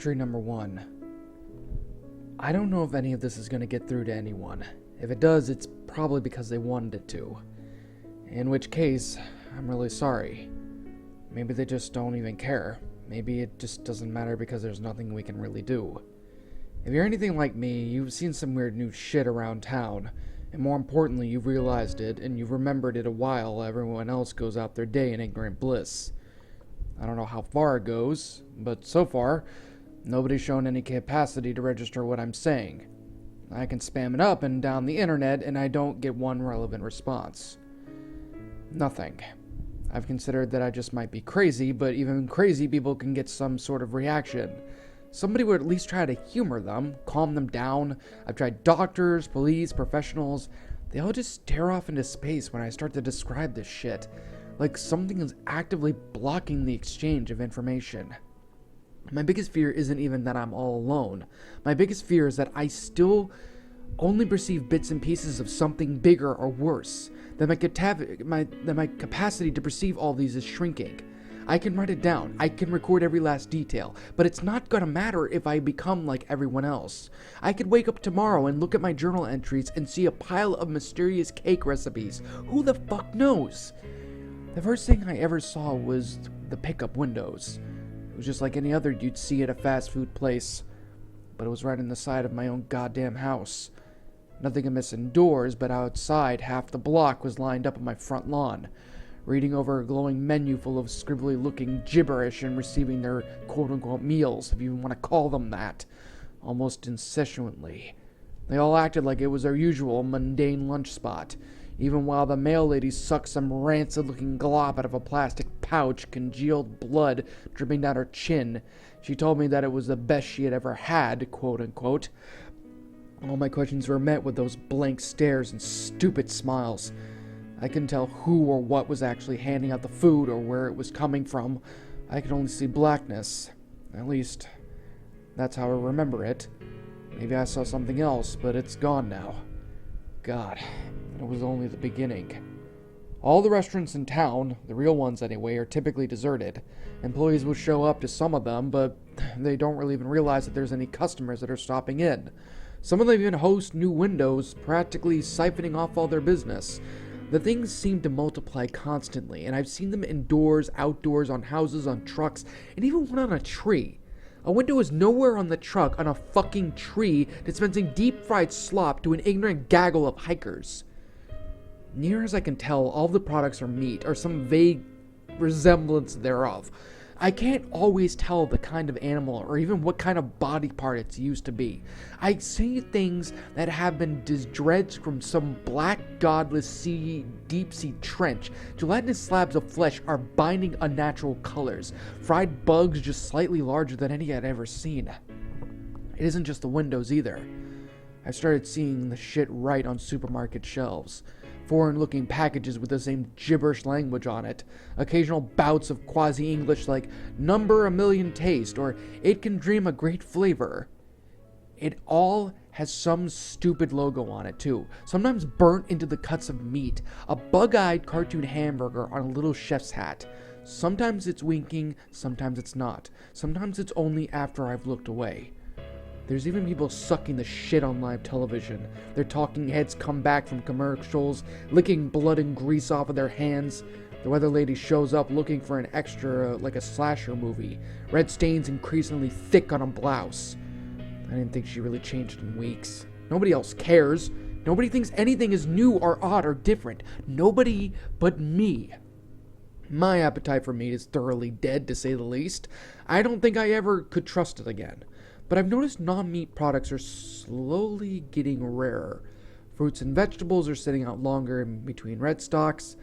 Entry number 1. I don't know if any of this is going to get through to anyone. If it does, it's probably because they wanted it to. In which case, I'm really sorry. Maybe they just don't even care. Maybe it just doesn't matter because there's nothing we can really do. If you're anything like me, you've seen some weird new shit around town. And more importantly, you've realized it, and you've remembered it a while everyone else goes out their day in ignorant bliss. I don't know how far it goes, but so far, nobody's shown any capacity to register what I'm saying. I can spam it up and down the internet, and I don't get one relevant response. Nothing. I've considered that I just might be crazy, but even crazy people can get some sort of reaction. Somebody would at least try to humor them, calm them down. I've tried doctors, police, professionals. They all just stare off into space when I start to describe this shit, like something is actively blocking the exchange of information. My biggest fear isn't even that I'm all alone. My biggest fear is that I still only perceive bits and pieces of something bigger or worse, that my capacity to perceive all these is shrinking. I can write it down, I can record every last detail, but it's not gonna matter if I become like everyone else. I could wake up tomorrow and look at my journal entries and see a pile of mysterious cake recipes. Who the fuck knows? The first thing I ever saw was the pickup windows. It was just like any other you'd see at a fast food place, but it was right in the side of my own goddamn house. Nothing amiss indoors, but outside, half the block was lined up on my front lawn, reading over a glowing menu full of scribbly-looking gibberish and receiving their quote-unquote meals, if you want to call them that, almost incessantly. They all acted like it was their usual mundane lunch spot, even while the mail lady sucked some rancid-looking glop out of a plastic pouch, congealed blood dripping down her chin. She told me that it was the best she had ever had, quote-unquote. All my questions were met with those blank stares and stupid smiles. I couldn't tell who or what was actually handing out the food or where it was coming from. I could only see blackness. At least, that's how I remember it. Maybe I saw something else, but it's gone now. God, it was only the beginning. All the restaurants in town, the real ones anyway, are typically deserted. Employees will show up to some of them, but they don't really even realize that there's any customers that are stopping in. Some of them even host new windows, practically siphoning off all their business. The things seem to multiply constantly, and I've seen them indoors, outdoors, on houses, on trucks, and even one on a tree. A window is nowhere on the truck, on a fucking tree, dispensing deep-fried slop to an ignorant gaggle of hikers. Near as I can tell, all the products are meat, or some vague resemblance thereof. I can't always tell the kind of animal, or even what kind of body part it's used to be. I see things that have been dredged from some black, godless deep-sea trench. Gelatinous slabs of flesh are binding unnatural colors. Fried bugs just slightly larger than any I'd ever seen. It isn't just the windows either. I've started seeing the shit right on supermarket shelves. Foreign-looking packages with the same gibberish language on it. Occasional bouts of quasi-English like number a million taste or it can dream a great flavor. It all has some stupid logo on it too, sometimes burnt into the cuts of meat. A bug-eyed cartoon hamburger on a little chef's hat. Sometimes it's winking, sometimes it's not. Sometimes it's only after I've looked away. There's even people sucking the shit on live television. Their talking heads come back from commercials, licking blood and grease off of their hands. The weather lady shows up looking for an extra, like a slasher movie. Red stains increasingly thick on a blouse. I didn't think she really changed in weeks. Nobody else cares. Nobody thinks anything is new or odd or different. Nobody but me. My appetite for meat is thoroughly dead, to say the least. I don't think I ever could trust it again. But I've noticed non-meat products are slowly getting rarer. Fruits and vegetables are sitting out longer in between red stocks.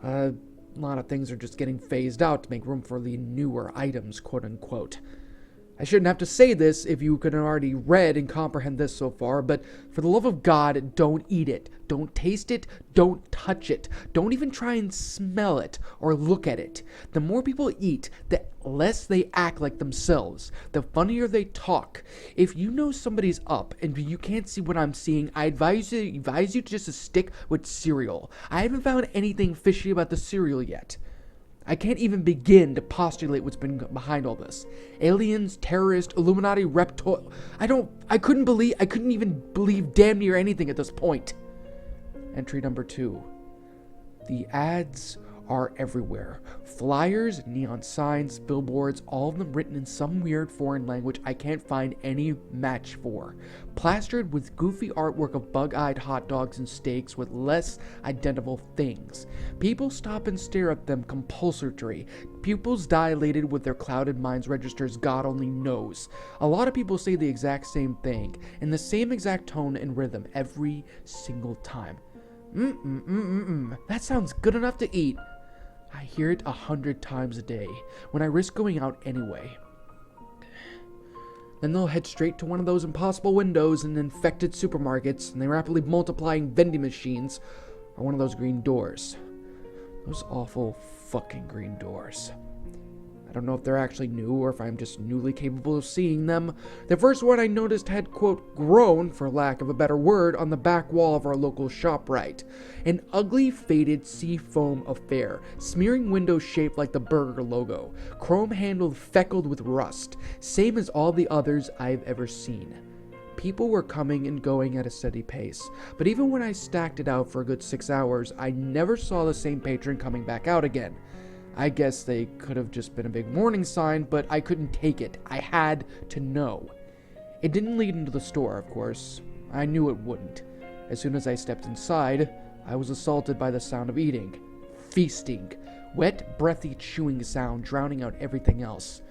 A lot of things are just getting phased out to make room for the newer items, quote-unquote. I shouldn't have to say this if you could have already read and comprehend this so far, but for the love of God, don't eat it. Don't taste it. Don't touch it. Don't even try and smell it or look at it. The more people eat, the less they act like themselves. The funnier they talk. If you know somebody's up and you can't see what I'm seeing, I advise you to just stick with cereal. I haven't found anything fishy about the cereal yet. I can't even begin to postulate what's been behind all this. Aliens, terrorists, Illuminati, reptile. I couldn't even believe damn near anything at this point. Entry number 2. The ads are everywhere. Flyers, neon signs, billboards, all of them written in some weird foreign language I can't find any match for. Plastered with goofy artwork of bug-eyed hot dogs and steaks with less identifiable things. People stop and stare at them compulsory. Pupils dilated with their clouded minds registers God only knows. A lot of people say the exact same thing, in the same exact tone and rhythm every single time. That sounds good enough to eat. I hear it 100 times a day, when I risk going out anyway. Then they'll head straight to one of those impossible windows in infected supermarkets, and the rapidly multiplying vending machines, or one of those green doors. Those awful fucking green doors. I don't know if they're actually new or if I'm just newly capable of seeing them. The first one I noticed had, quote, grown, for lack of a better word, on the back wall of our local ShopRite. An ugly, faded sea foam affair, smearing windows shaped like the Burgurr logo. Chrome handled feckled with rust, same as all the others I've ever seen. People were coming and going at a steady pace, but even when I stacked it out for a good 6 hours, I never saw the same patron coming back out again. I guess they could have just been a big warning sign, but I couldn't take it. I had to know. It didn't lead into the store, of course. I knew it wouldn't. As soon as I stepped inside, I was assaulted by the sound of eating. Feasting. Wet, breathy chewing sound drowning out everything else.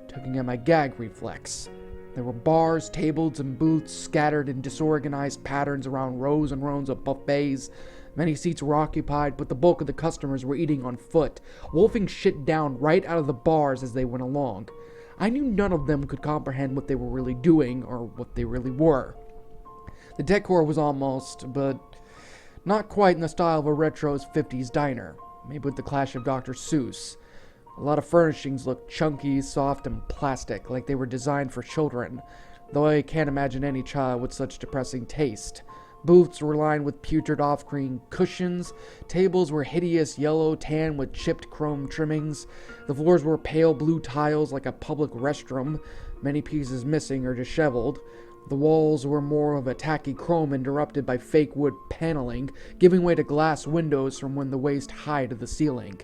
Tugging at my gag reflex. There were bars, tables, and booths scattered in disorganized patterns around rows and rows of buffets. Many seats were occupied, but the bulk of the customers were eating on foot, wolfing shit down right out of the bars as they went along. I knew none of them could comprehend what they were really doing, or what they really were. The decor was almost, but not quite in the style of a retro 50s diner, maybe with the clash of Dr. Seuss. A lot of furnishings looked chunky, soft, and plastic, like they were designed for children, though I can't imagine any child with such depressing taste. Booths were lined with putrid off-green cushions. Tables were hideous yellow tan with chipped chrome trimmings. The floors were pale blue tiles like a public restroom, many pieces missing or disheveled. The walls were more of a tacky chrome interrupted by fake wood paneling, giving way to glass windows from the waist high to the ceiling.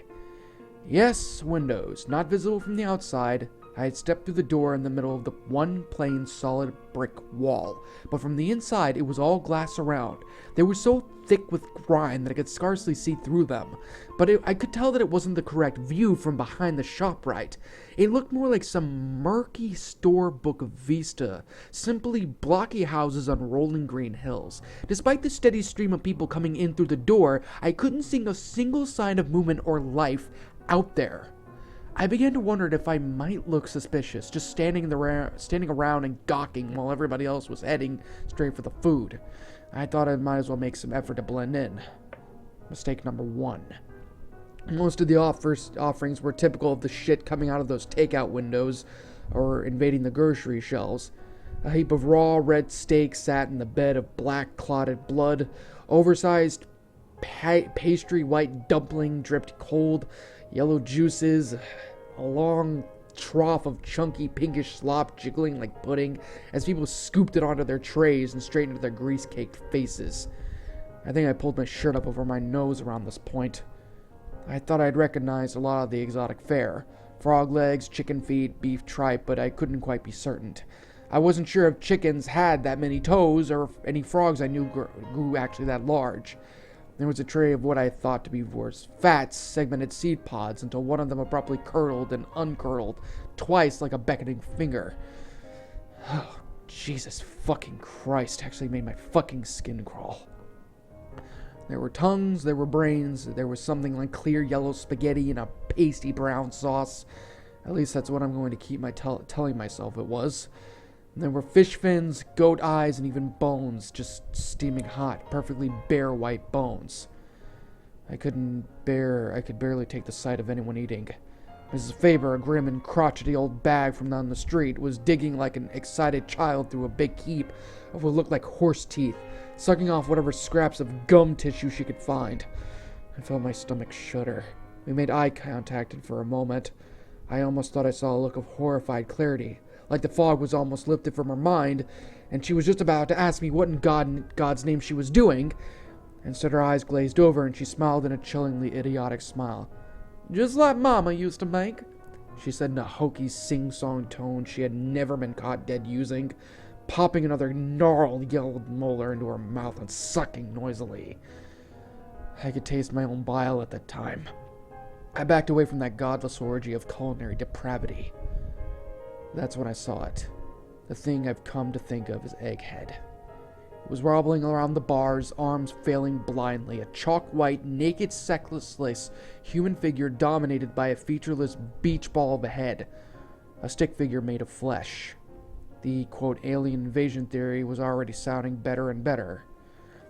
Yes, windows, not visible from the outside. I had stepped through the door in the middle of the one plain solid brick wall, but from the inside it was all glass around. They were so thick with grime that I could scarcely see through them, but I could tell that it wasn't the correct view from behind the ShopRite. It looked more like some murky storebook vista, simply blocky houses on rolling green hills. Despite the steady stream of people coming in through the door, I couldn't see a single sign of movement or life out there. I began to wonder if I might look suspicious, just standing around and gawking while everybody else was heading straight for the food. I thought I might as well make some effort to blend in. Mistake number 1. Most of the offerings were typical of the shit coming out of those takeout windows or invading the grocery shelves. A heap of raw red steak sat in the bed of black clotted blood. Oversized pastry white dumpling dripped cold yellow juices, a long trough of chunky pinkish slop jiggling like pudding as people scooped it onto their trays and straight into their grease-caked faces. I think I pulled my shirt up over my nose around this point. I thought I'd recognized a lot of the exotic fare. Frog legs, chicken feet, beef tripe, but I couldn't quite be certain. I wasn't sure if chickens had that many toes or if any frogs I knew grew actually that large. There was a tray of what I thought to be worse fats, segmented seed pods, until one of them abruptly curdled and uncurled, twice like a beckoning finger. Oh, Jesus fucking Christ, actually made my fucking skin crawl. There were tongues, there were brains, there was something like clear yellow spaghetti in a pasty brown sauce. At least that's what I'm going to keep telling myself it was. There were fish fins, goat eyes, and even bones, just steaming hot, perfectly bare white bones. I could barely take the sight of anyone eating. Mrs. Faber, a grim and crotchety old bag from down the street, was digging like an excited child through a big heap of what looked like horse teeth, sucking off whatever scraps of gum tissue she could find. I felt my stomach shudder. We made eye contact, and for a moment, I almost thought I saw a look of horrified clarity, like the fog was almost lifted from her mind, and she was just about to ask me what in God's name she was doing. Instead, her eyes glazed over, and she smiled in a chillingly idiotic smile. "Just like Mama used to make," she said in a hokey sing-song tone she had never been caught dead using, popping another gnarled yellow molar into her mouth and sucking noisily. I could taste my own bile at that time. I backed away from that godless orgy of culinary depravity. That's when I saw it. The thing I've come to think of as Egghead. It was wobbling around the bars, arms failing blindly, a chalk-white, naked, sexless human figure dominated by a featureless beach ball of a head. A stick figure made of flesh. The, quote, alien invasion theory was already sounding better and better.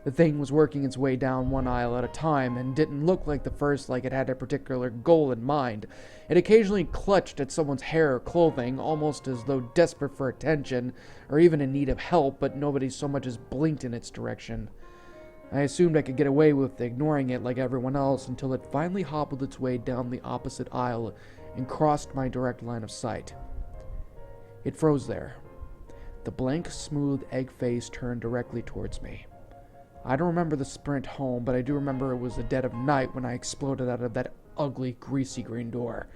The thing was working its way down one aisle at a time and didn't look like the first, like it had a particular goal in mind. It occasionally clutched at someone's hair or clothing, almost as though desperate for attention or even in need of help, but nobody so much as blinked in its direction. I assumed I could get away with ignoring it like everyone else until it finally hobbled its way down the opposite aisle and crossed my direct line of sight. It froze there. The blank, smooth egg face turned directly towards me. I don't remember the sprint home, but I do remember it was the dead of night when I exploded out of that ugly, greasy green door.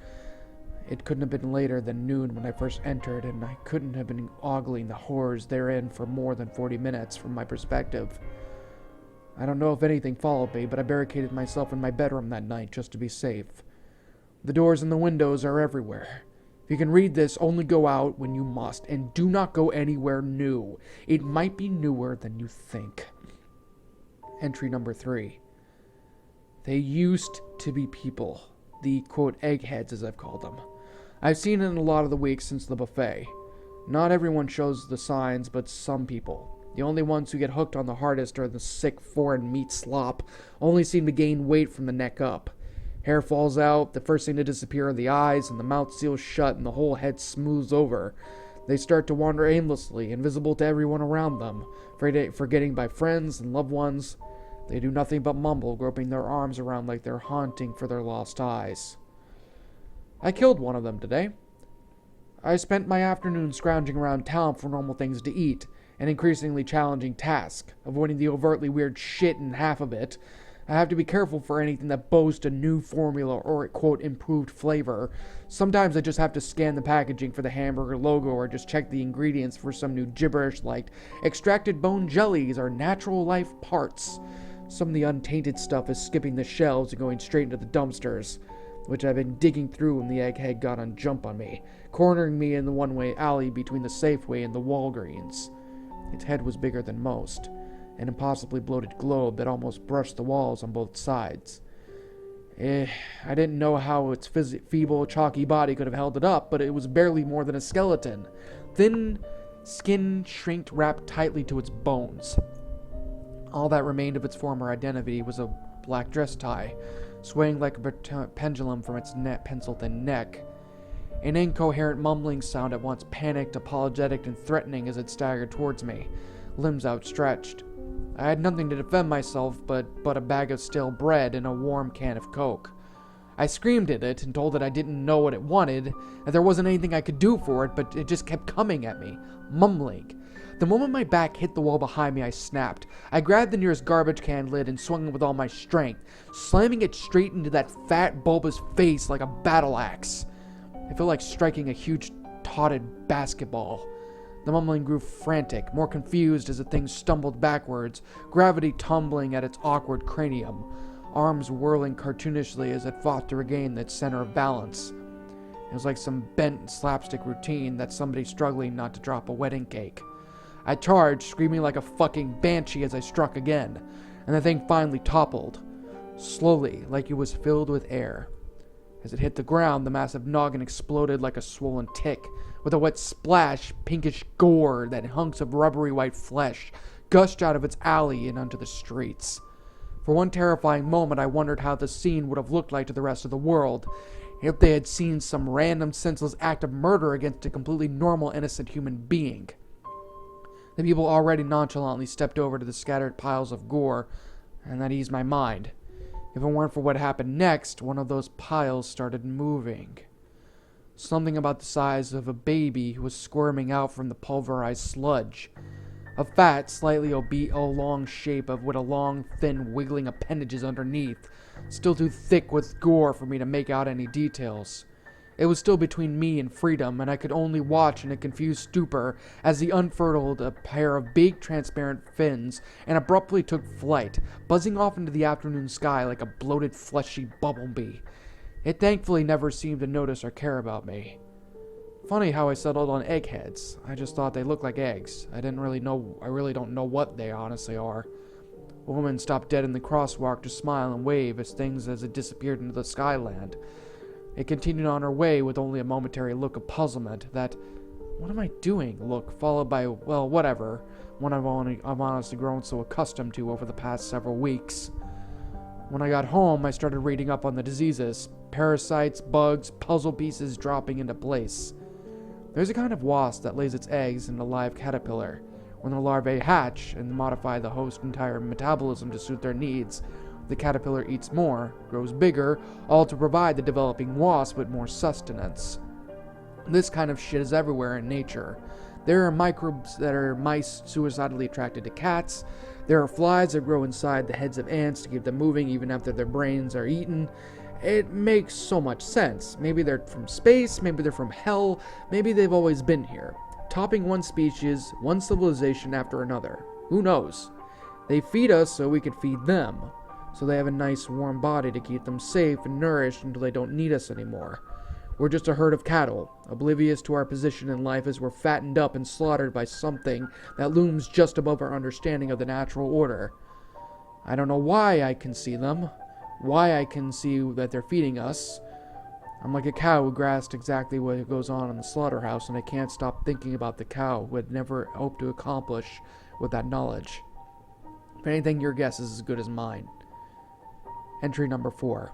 It couldn't have been later than noon when I first entered, and I couldn't have been ogling the horrors therein for more than 40 minutes from my perspective. I don't know if anything followed me, but I barricaded myself in my bedroom that night just to be safe. The doors and the windows are everywhere. If you can read this, only go out when you must, and do not go anywhere new. It might be newer than you think. Entry number 3. They used to be people. The, quote, eggheads, as I've called them. I've seen it in a lot of the weeks since the buffet. Not everyone shows the signs, but some people. The only ones who get hooked on the hardest are the sick foreign meat slop, only seem to gain weight from the neck up. Hair falls out, the first thing to disappear are the eyes, and the mouth seals shut and the whole head smooths over. They start to wander aimlessly, invisible to everyone around them, forgetting by friends and loved ones. They do nothing but mumble, groping their arms around like they're hunting for their lost eyes. I killed one of them today. I spent my afternoon scrounging around town for normal things to eat, an increasingly challenging task, avoiding the overtly weird shit in half of it. I have to be careful for anything that boasts a new formula or, quote, improved flavor. Sometimes I just have to scan the packaging for the hamburger logo or just check the ingredients for some new gibberish like extracted bone jellies or natural life parts. Some of the untainted stuff is skipping the shelves and going straight into the dumpsters, which I've been digging through when the egghead got on jump on me, cornering me in the one-way alley between the Safeway and the Walgreens. Its head was bigger than most, an impossibly bloated globe that almost brushed the walls on both sides. I didn't know how its feeble, chalky body could have held it up, but it was barely more than a skeleton. Thin skin shrinked wrapped tightly to its bones. All that remained of its former identity was a black dress tie, swaying like a pendulum from its pencil-thin neck. An incoherent mumbling sound at once panicked, apologetic, and threatening as it staggered towards me, limbs outstretched. I had nothing to defend myself but a bag of stale bread and a warm can of Coke. I screamed at it and told it I didn't know what it wanted, and there wasn't anything I could do for it, but it just kept coming at me, mumbling. The moment my back hit the wall behind me, I snapped. I grabbed the nearest garbage can lid and swung it with all my strength, slamming it straight into that fat, bulbous face like a battle axe. It felt like striking a huge, totted basketball. The mumbling grew frantic, more confused as the thing stumbled backwards, gravity tumbling at its awkward cranium, arms whirling cartoonishly as it fought to regain its center of balance. It was like some bent slapstick routine that somebody struggling not to drop a wedding cake. I charged, screaming like a fucking banshee as I struck again, and the thing finally toppled, slowly, like it was filled with air. As it hit the ground, the massive noggin exploded like a swollen tick, with a wet splash, pinkish gore, that hunks of rubbery white flesh gushed out of its alley and onto the streets. For one terrifying moment, I wondered how the scene would have looked like to the rest of the world, if they had seen some random senseless act of murder against a completely normal, innocent human being. The people already nonchalantly stepped over to the scattered piles of gore, and that eased my mind. If it weren't for what happened next, one of those piles started moving. Something about the size of a baby was squirming out from the pulverized sludge. A fat, slightly obese, long shape with a long, thin, wiggling appendages underneath, still too thick with gore for me to make out any details. It was still between me and freedom, and I could only watch in a confused stupor as he unfurled a pair of big, transparent fins and abruptly took flight, buzzing off into the afternoon sky like a bloated, fleshy bumblebee. It thankfully never seemed to notice or care about me. Funny how I settled on eggheads. I just thought they looked like eggs. I really don't know what they honestly are. A woman stopped dead in the crosswalk to smile and wave as it disappeared into the skyland. It continued on her way with only a momentary look of puzzlement, that "what am I doing?" look, followed by, well, whatever, one I've honestly grown so accustomed to over the past several weeks. When I got home, I started reading up on the diseases, parasites, bugs, puzzle pieces dropping into place. There's a kind of wasp that lays its eggs in a live caterpillar. When the larvae hatch and modify the host's entire metabolism to suit their needs, the caterpillar eats more, grows bigger, all to provide the developing wasp with more sustenance. This kind of shit is everywhere in nature. There are microbes that are mice suicidally attracted to cats. There are flies that grow inside the heads of ants to keep them moving even after their brains are eaten. It makes so much sense. Maybe they're from space, maybe they're from hell, maybe they've always been here, topping one species, one civilization after another. Who knows? They feed us so we could feed them, so they have a nice warm body to keep them safe and nourished until they don't need us anymore. We're just a herd of cattle, oblivious to our position in life as we're fattened up and slaughtered by something that looms just above our understanding of the natural order. I don't know why I can see them, why I can see that they're feeding us. I'm like a cow who grasped exactly what goes on in the slaughterhouse, and I can't stop thinking about the cow who had never hoped to accomplish with that knowledge. If anything, your guess is as good as mine. Entry number 4.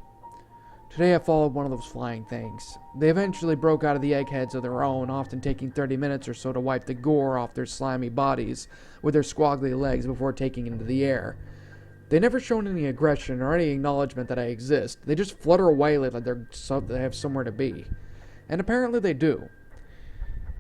Today I followed one of those flying things. They eventually broke out of the eggheads of their own, often taking 30 minutes or so to wipe the gore off their slimy bodies with their squaggly legs before taking into the air. They never shown any aggression or any acknowledgement that I exist. They just flutter away like they have somewhere to be. And apparently they do.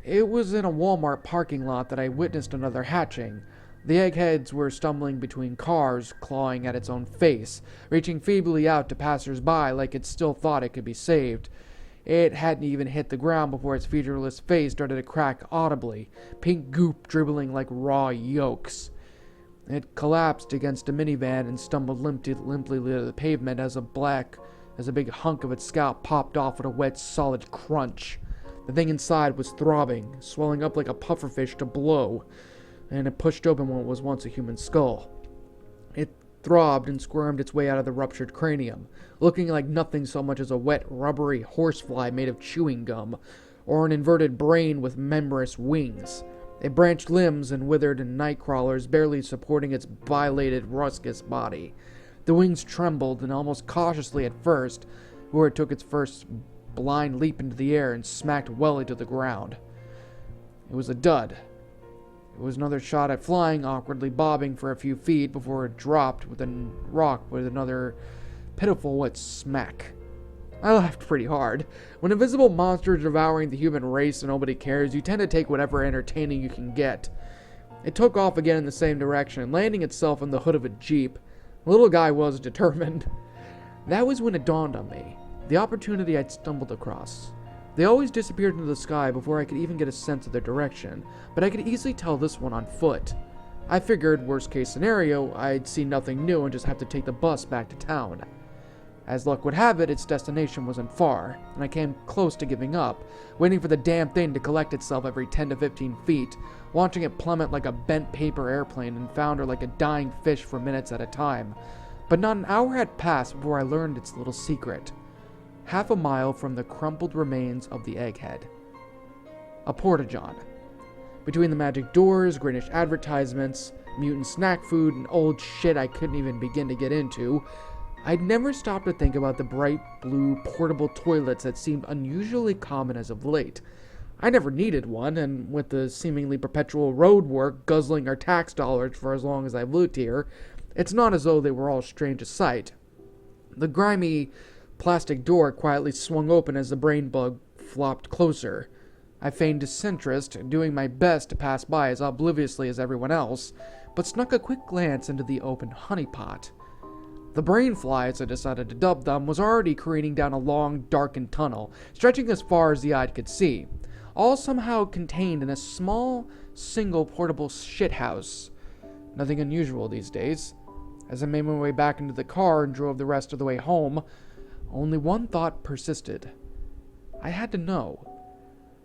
It was in a Walmart parking lot that I witnessed another hatching. The eggheads were stumbling between cars, clawing at its own face, reaching feebly out to passers-by like it still thought it could be saved. It hadn't even hit the ground before its featureless face started to crack audibly, pink goop dribbling like raw yolks. It collapsed against a minivan and stumbled limply to the pavement as a big hunk of its scalp popped off with a wet, solid crunch. The thing inside was throbbing, swelling up like a pufferfish to blow, and it pushed open what was once a human skull. It throbbed and squirmed its way out of the ruptured cranium, looking like nothing so much as a wet, rubbery horsefly made of chewing gum, or an inverted brain with membranous wings. It branched limbs and withered night crawlers barely supporting its violated, ruscous body. The wings trembled, and almost cautiously at first, before it took its first blind leap into the air and smacked well into the ground. It was a dud. It was another shot at flying, awkwardly bobbing for a few feet before it dropped with a rock with another pitiful wet smack. I laughed pretty hard. When invisible monsters are devouring the human race and nobody cares, you tend to take whatever entertaining you can get. It took off again in the same direction, landing itself on the hood of a Jeep. The little guy was determined. That was when it dawned on me, the opportunity I'd stumbled across. They always disappeared into the sky before I could even get a sense of their direction, but I could easily tell this one on foot. I figured, worst case scenario, I'd see nothing new and just have to take the bus back to town. As luck would have it, its destination wasn't far, and I came close to giving up, waiting for the damn thing to collect itself every 10 to 15 feet, watching it plummet like a bent paper airplane and founder like a dying fish for minutes at a time. But not an hour had passed before I learned its little secret. Half a mile from the crumpled remains of the egghead. A porta-john. Between the magic doors, greenish advertisements, mutant snack food, and old shit I couldn't even begin to get into, I'd never stopped to think about the bright blue portable toilets that seemed unusually common as of late. I never needed one, and with the seemingly perpetual road work guzzling our tax dollars for as long as I've lived here, it's not as though they were all strange a sight. The grimy plastic door quietly swung open as the brain bug flopped closer. I feigned disinterest, doing my best to pass by as obliviously as everyone else, but snuck a quick glance into the open honeypot. The brainfly, as I decided to dub them, was already careening down a long, darkened tunnel, stretching as far as the eye could see, all somehow contained in a small, single portable shithouse. Nothing unusual these days. As I made my way back into the car and drove the rest of the way home, only one thought persisted. I had to know.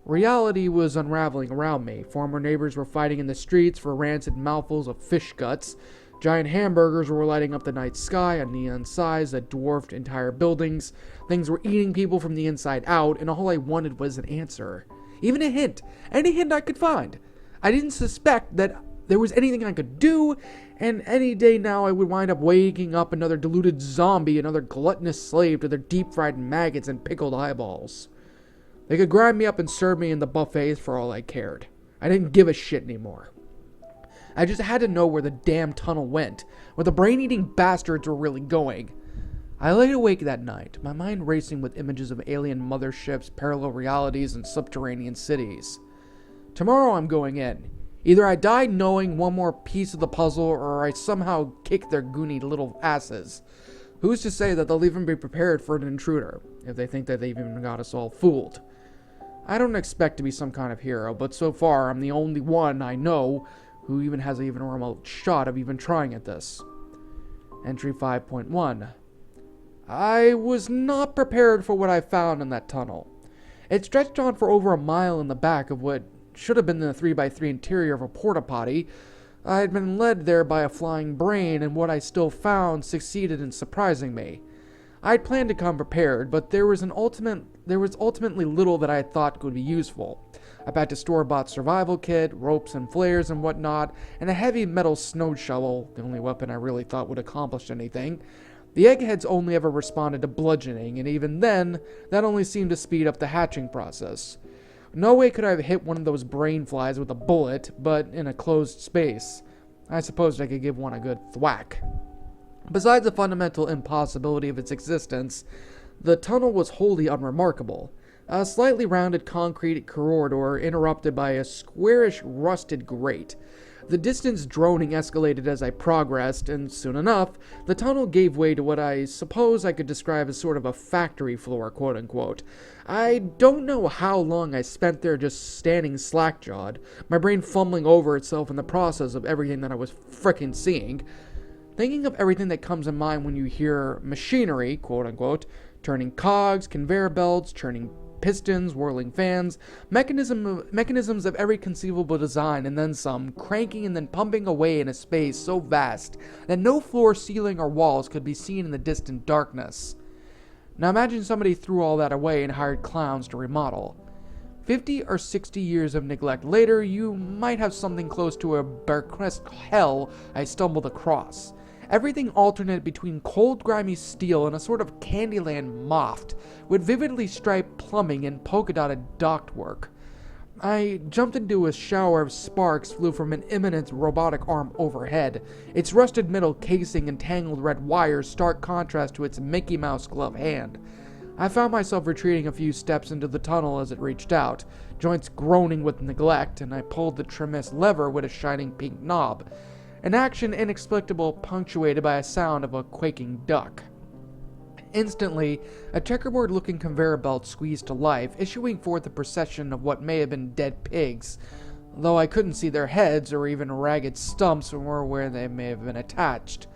Reality was unraveling around me. Former neighbors were fighting in the streets for rancid mouthfuls of fish guts. Giant hamburgers were lighting up the night sky on neon signs that dwarfed entire buildings. Things were eating people from the inside out, and all I wanted was an answer. Even a hint. Any hint I could find. I didn't suspect that there was anything I could do, and any day now I would wind up waking up another deluded zombie, another gluttonous slave to their deep-fried maggots and pickled eyeballs. They could grind me up and serve me in the buffets for all I cared. I didn't give a shit anymore. I just had to know where the damn tunnel went, where the brain-eating bastards were really going. I lay awake that night, my mind racing with images of alien motherships, parallel realities, and subterranean cities. Tomorrow I'm going in. Either I die knowing one more piece of the puzzle, or I somehow kick their goony little asses. Who's to say that they'll even be prepared for an intruder, if they think that they've even got us all fooled? I don't expect to be some kind of hero, but so far I'm the only one I know who even has a remote shot of even trying at this. Entry 5.1. I was not prepared for what I found in that tunnel. It stretched on for over a mile in the back of what should have been the 3x3 interior of a porta-potty. I had been led there by a flying brain, and what I still found succeeded in surprising me. I had planned to come prepared, but there was ultimately little that I had thought could be useful. I packed a store-bought survival kit, ropes and flares and whatnot, and a heavy metal snow shovel, the only weapon I really thought would accomplish anything. The eggheads only ever responded to bludgeoning, and even then, that only seemed to speed up the hatching process. No way could I have hit one of those brain flies with a bullet, but in a closed space. I supposed I could give one a good thwack. Besides the fundamental impossibility of its existence, the tunnel was wholly unremarkable. A slightly rounded concrete corridor interrupted by a squarish rusted grate. The distance droning escalated as I progressed, and soon enough, the tunnel gave way to what I suppose I could describe as sort of a factory floor, quote-unquote. I don't know how long I spent there just standing slack-jawed, my brain fumbling over itself in the process of everything that I was frickin' seeing. Thinking of everything that comes in mind when you hear machinery, quote-unquote, turning cogs, conveyor belts, churning pistons, whirling fans, mechanisms of every conceivable design, and then some, cranking and then pumping away in a space so vast that no floor, ceiling, or walls could be seen in the distant darkness. Now imagine somebody threw all that away and hired clowns to remodel. 50 or 60 years of neglect later, you might have something close to a Burgurr hell I stumbled across. Everything alternated between cold, grimy steel and a sort of Candyland moft, with vividly striped plumbing and polka-dotted ductwork. I jumped into a shower of sparks flew from an imminent robotic arm overhead, its rusted metal casing and tangled red wires stark contrast to its Mickey Mouse glove hand. I found myself retreating a few steps into the tunnel as it reached out, joints groaning with neglect, and I pulled the trimest lever with a shining pink knob. An action inexplicable, punctuated by a sound of a quaking duck. Instantly, a checkerboard-looking conveyor belt squeezed to life, issuing forth a procession of what may have been dead pigs, though I couldn't see their heads or even ragged stumps from where they may have been attached.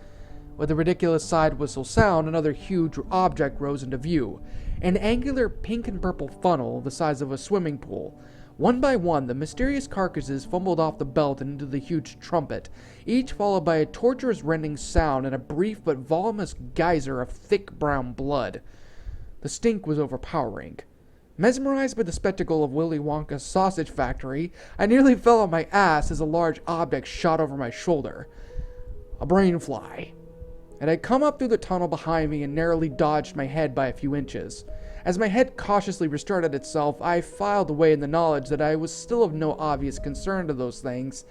With a ridiculous side whistle sound, another huge object rose into view, an angular pink and purple funnel the size of a swimming pool. One by one, the mysterious carcasses fumbled off the belt and into the huge trumpet, each followed by a torturous rending sound and a brief but voluminous geyser of thick brown blood. The stink was overpowering. Mesmerized by the spectacle of Willy Wonka's sausage factory, I nearly fell on my ass as a large object shot over my shoulder. A brain fly. It had come up through the tunnel behind me and narrowly dodged my head by a few inches. As my head cautiously restarted itself, I filed away in the knowledge that I was still of no obvious concern to those things.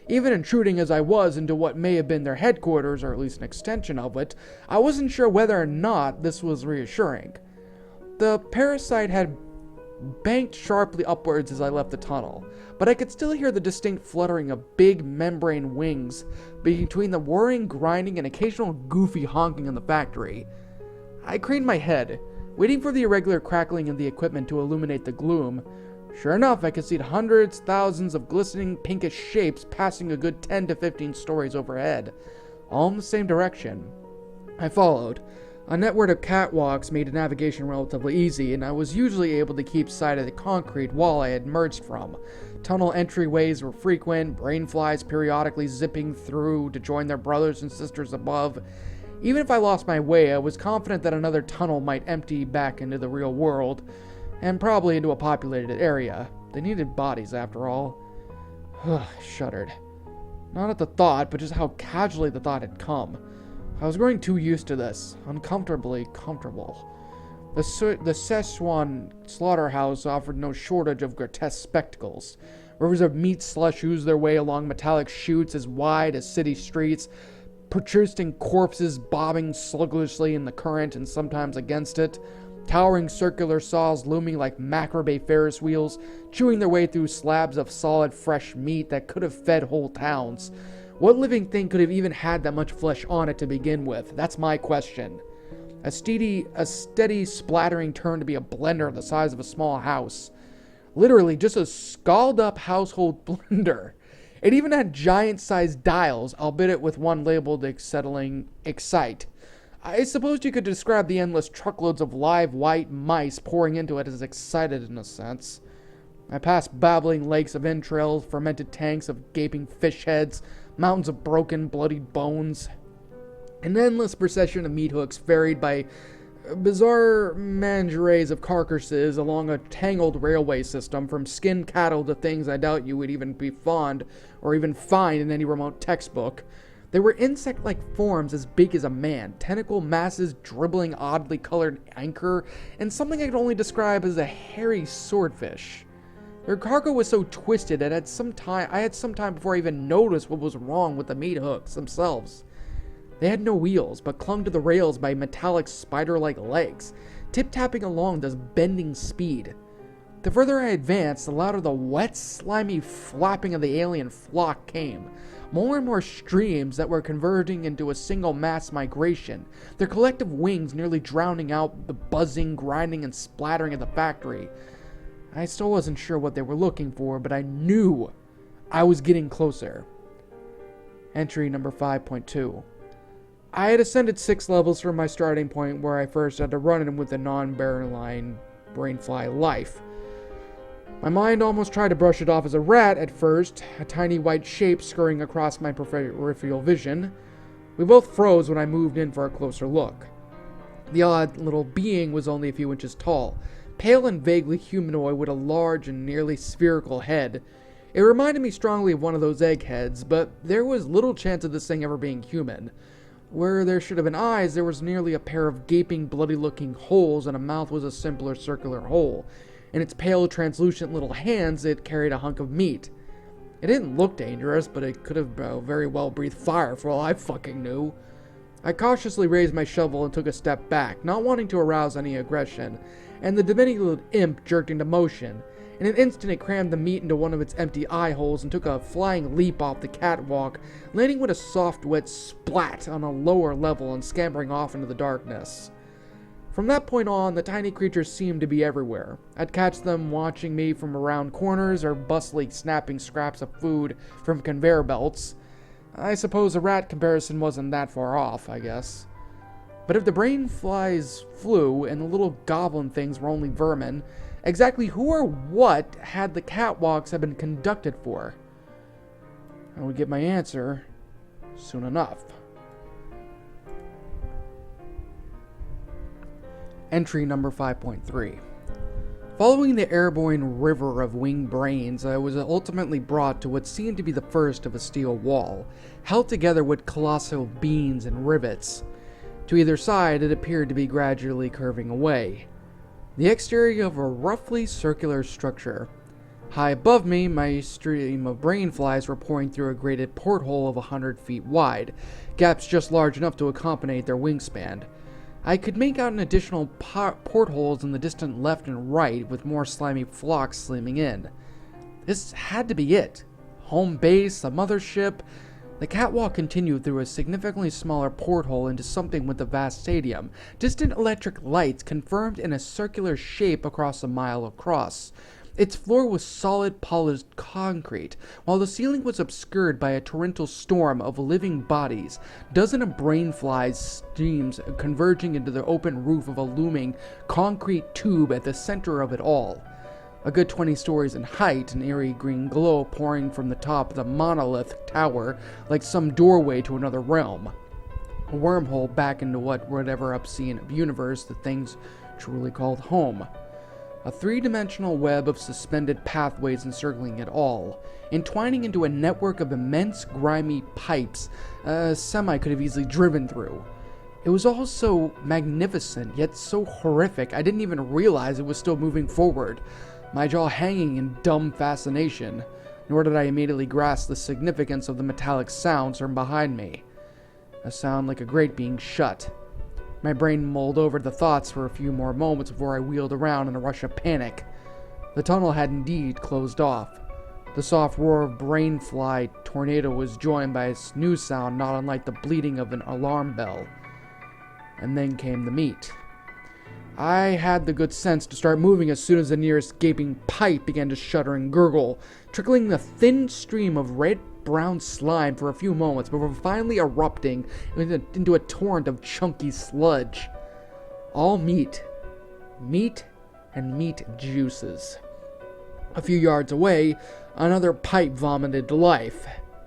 Even intruding as I was into what may have been their headquarters, or at least an extension of it, I wasn't sure whether or not this was reassuring. The parasite had banked sharply upwards as I left the tunnel, but I could still hear the distinct fluttering of big membrane wings between the whirring, grinding, and occasional goofy honking in the factory. I craned my head, waiting for the irregular crackling of the equipment to illuminate the gloom. Sure enough, I could see hundreds, thousands of glistening pinkish shapes passing a good 10 to 15 stories overhead, all in the same direction. I followed. A network of catwalks made navigation relatively easy, and I was usually able to keep sight of the concrete wall I had emerged from. Tunnel entryways were frequent, brainflies periodically zipping through to join their brothers and sisters above. Even if I lost my way, I was confident that another tunnel might empty back into the real world, and probably into a populated area. They needed bodies, after all. I shuddered. Not at the thought, but just how casually the thought had come. I was growing too used to this, uncomfortably comfortable. The Szechuan slaughterhouse offered no shortage of grotesque spectacles. Rivers of meat slush oozed their way along metallic chutes as wide as city streets, protruding corpses bobbing sluggishly in the current and sometimes against it, towering circular saws looming like macrame Ferris wheels, chewing their way through slabs of solid fresh meat that could have fed whole towns. What living thing could have even had that much flesh on it to begin with? That's my question. A steady splattering turned to be a blender the size of a small house. Literally, just a scalded-up household blender. It even had giant-sized dials, albeit with one labeled Excite. I suppose you could describe the endless truckloads of live white mice pouring into it as excited in a sense. I passed babbling lakes of entrails, fermented tanks of gaping fish heads, mountains of broken, bloodied bones. An endless procession of meat hooks varied by bizarre menageries of carcasses along a tangled railway system, from skinned cattle to things I doubt you would even be fond or even find in any remote textbook. They were insect-like forms as big as a man, tentacle masses dribbling oddly colored anchor, and something I could only describe as a hairy swordfish. Their cargo was so twisted that I had some time before I even noticed what was wrong with the meat hooks themselves. They had no wheels, but clung to the rails by metallic spider-like legs, tip-tapping along this bending speed. The further I advanced, the louder the wet, slimy flapping of the alien flock came. More and more streams that were converging into a single mass migration, their collective wings nearly drowning out the buzzing, grinding, and splattering of the factory. I still wasn't sure what they were looking for, but I knew I was getting closer. Entry number 5.2. I had ascended 6 levels from my starting point, where I first had to run in with the non-barreline brainfly life. My mind almost tried to brush it off as a rat at first, a tiny white shape scurrying across my peripheral vision. We both froze when I moved in for a closer look. The odd little being was only a few inches tall, pale and vaguely humanoid with a large and nearly spherical head. It reminded me strongly of one of those eggheads, but there was little chance of this thing ever being human. Where there should have been eyes, there was nearly a pair of gaping, bloody-looking holes, and a mouth was a simpler circular hole. In its pale, translucent little hands, it carried a hunk of meat. It didn't look dangerous, but it could have very well breathed fire for all I fucking knew. I cautiously raised my shovel and took a step back, not wanting to arouse any aggression, and the diminutive imp jerked into motion. In an instant, it crammed the meat into one of its empty eye holes and took a flying leap off the catwalk, landing with a soft, wet splat on a lower level and scampering off into the darkness. From that point on, the tiny creatures seemed to be everywhere. I'd catch them watching me from around corners or bustily snapping scraps of food from conveyor belts. I suppose a rat comparison wasn't that far off, I guess. But if the brain flies flew and the little goblin things were only vermin, exactly who or what had the catwalks have been conducted for? I would get my answer soon enough. Entry number 5.3. Following the airborne river of winged brains, I was ultimately brought to what seemed to be the first of a steel wall, held together with colossal beams and rivets. To either side, it appeared to be gradually curving away. The exterior of a roughly circular structure. High above me, my stream of brain flies were pouring through a grated porthole of 100 feet wide, gaps just large enough to accommodate their wingspan. I could make out an additional portholes in the distant left and right, with more slimy flocks slimming in. This had to be it. Home base, a mothership. The catwalk continued through a significantly smaller porthole into something with a vast stadium. Distant electric lights confirmed in a circular shape across a mile across. Its floor was solid polished concrete, while the ceiling was obscured by a torrential storm of living bodies, dozens of brain flies streams converging into the open roof of a looming concrete tube at the center of it all. A good 20 stories in height, an eerie green glow pouring from the top of the monolith tower like some doorway to another realm. A wormhole back into whatever obscene universe the things truly called home. A three-dimensional web of suspended pathways encircling it all, entwining into a network of immense, grimy pipes a semi could have easily driven through. It was all so magnificent, yet so horrific I didn't even realize it was still moving forward, my jaw hanging in dumb fascination, nor did I immediately grasp the significance of the metallic sounds from behind me. A sound like a grate being shut. My brain mulled over the thoughts for a few more moments before I wheeled around in a rush of panic. The tunnel had indeed closed off. The soft roar of brain fly tornado was joined by a new sound not unlike the bleating of an alarm bell. And then came the meat. I had the good sense to start moving as soon as the nearest gaping pipe began to shudder and gurgle, trickling a thin stream of red-brown slime for a few moments before finally erupting into a torrent of chunky sludge. All meat. Meat and meat juices. A few yards away, another pipe vomited to life.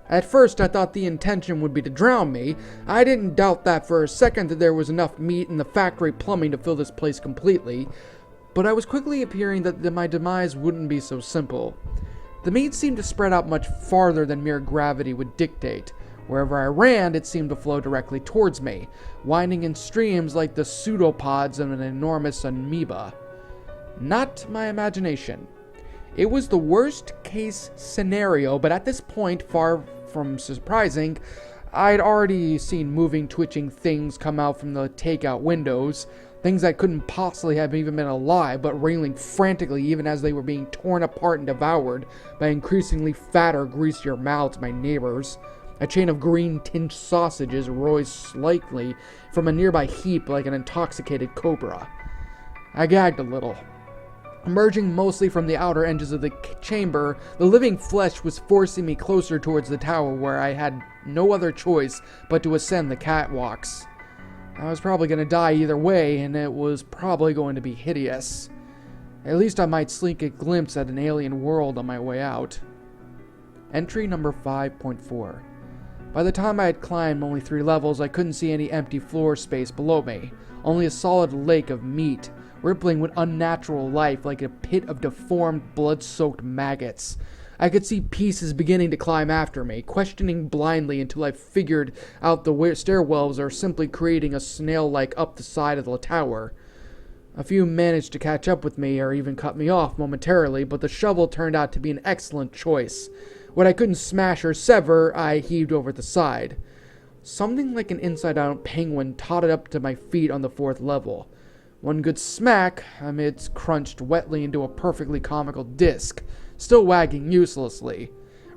At first, I thought the intention would be to drown me. I didn't doubt that for a second that there was enough meat in the factory plumbing to fill this place completely, but I was quickly appearing that my demise wouldn't be so simple. The meat seemed to spread out much farther than mere gravity would dictate. Wherever I ran, it seemed to flow directly towards me, winding in streams like the pseudopods of an enormous amoeba. Not my imagination. It was the worst-case scenario, but at this point, far from surprising, I'd already seen moving, twitching things come out from the takeout windows, things that couldn't possibly have even been alive, but railing frantically even as they were being torn apart and devoured by increasingly fatter, greasier mouths my neighbors. A chain of green-tinged sausages rose slightly from a nearby heap like an intoxicated cobra. I gagged a little. Emerging mostly from the outer edges of the chamber, the living flesh was forcing me closer towards the tower where I had no other choice but to ascend the catwalks. I was probably going to die either way, and it was probably going to be hideous. At least I might sneak a glimpse at an alien world on my way out. Entry number 5.4. By the time I had climbed only 3 levels, I couldn't see any empty floor space below me, only a solid lake of meat, rippling with unnatural life like a pit of deformed, blood-soaked maggots. I could see pieces beginning to climb after me, questioning blindly until I figured out the stairwells are simply creating a snail-like up the side of the tower. A few managed to catch up with me or even cut me off momentarily, but the shovel turned out to be an excellent choice. What I couldn't smash or sever, I heaved over the side. Something like an inside-out penguin totted up to my feet on the 4th level. One good smack, amidst crunched wetly into a perfectly comical disc, still wagging uselessly.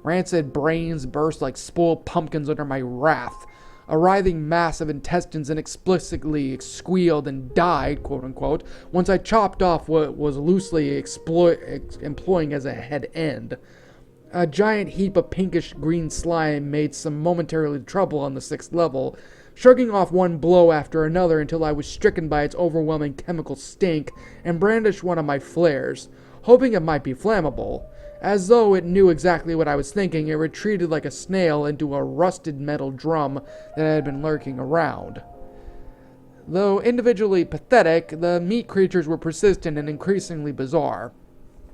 Rancid brains burst like spoiled pumpkins under my wrath. A writhing mass of intestines inexplicably squealed and died, quote-unquote, once I chopped off what was loosely employing as a head end. A giant heap of pinkish-green slime made some momentary trouble on the 6th level, shrugging off one blow after another until I was stricken by its overwhelming chemical stink and brandished one of my flares, hoping it might be flammable. As though it knew exactly what I was thinking, it retreated like a snail into a rusted metal drum that had been lurking around. Though individually pathetic, the meat creatures were persistent and increasingly bizarre.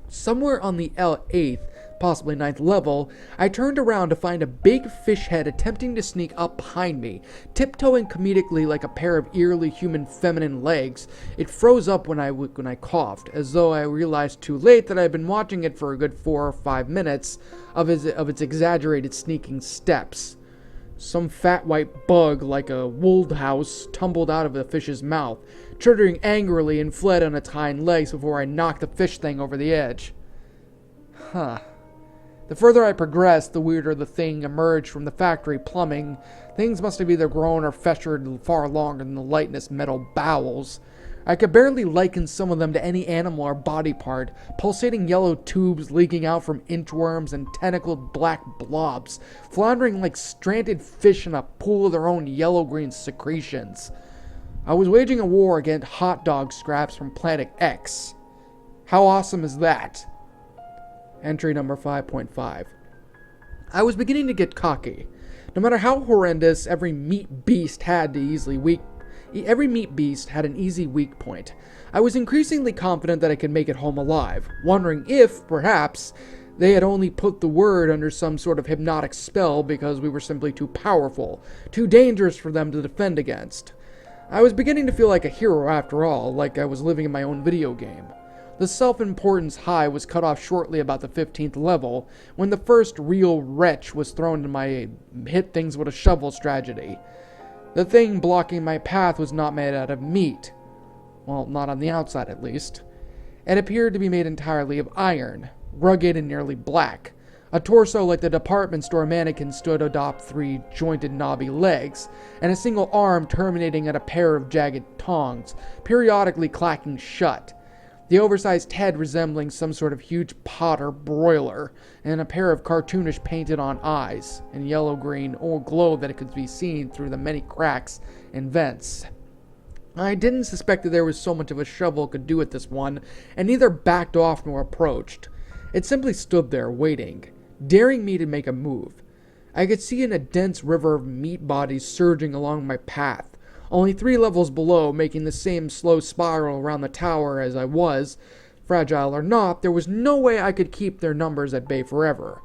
Somewhere on the 8th possibly ninth level, I turned around to find a big fish head attempting to sneak up behind me, tiptoeing comedically like a pair of eerily human feminine legs. It froze up when I coughed, as though I realized too late that I had been watching it for a good 4 or 5 minutes of its exaggerated sneaking steps. Some fat white bug, like a woldhouse, tumbled out of the fish's mouth, chittering angrily, and fled on its hind legs before I knocked the fish thing over the edge. Huh. The further I progressed, the weirder the thing emerged from the factory plumbing. Things must have either grown or festered far longer than the lightness metal bowels. I could barely liken some of them to any animal or body part, pulsating yellow tubes leaking out from inchworms and tentacled black blobs, floundering like stranded fish in a pool of their own yellow-green secretions. I was waging a war against hot dog scraps from Planet X. How awesome is that? Entry number 5.5. I was beginning to get cocky. No matter how horrendous, every meat beast had an easy weak point. I was increasingly confident that I could make it home alive, wondering if, perhaps, they had only put the word under some sort of hypnotic spell because we were simply too powerful, too dangerous for them to defend against. I was beginning to feel like a hero after all, like I was living in my own video game. The self-importance high was cut off shortly about the 15th level, when the first real wretch was thrown into my hit things with a shovel strategy. The thing blocking my path was not made out of meat. Well, not on the outside at least. It appeared to be made entirely of iron, rugged and nearly black. A torso like the department store mannequin stood atop 3 jointed knobby legs, and a single arm terminating at a pair of jagged tongs, periodically clacking shut. The oversized head resembling some sort of huge pot or broiler, and a pair of cartoonish painted-on eyes, in yellow-green or glow that could be seen through the many cracks and vents. I didn't suspect that there was so much of a shovel could do with this one, and neither backed off nor approached. It simply stood there, waiting, daring me to make a move. I could see in a dense river of meat bodies surging along my path, only 3 levels below, making the same slow spiral around the tower as I was. Fragile or not, there was no way I could keep their numbers at bay forever.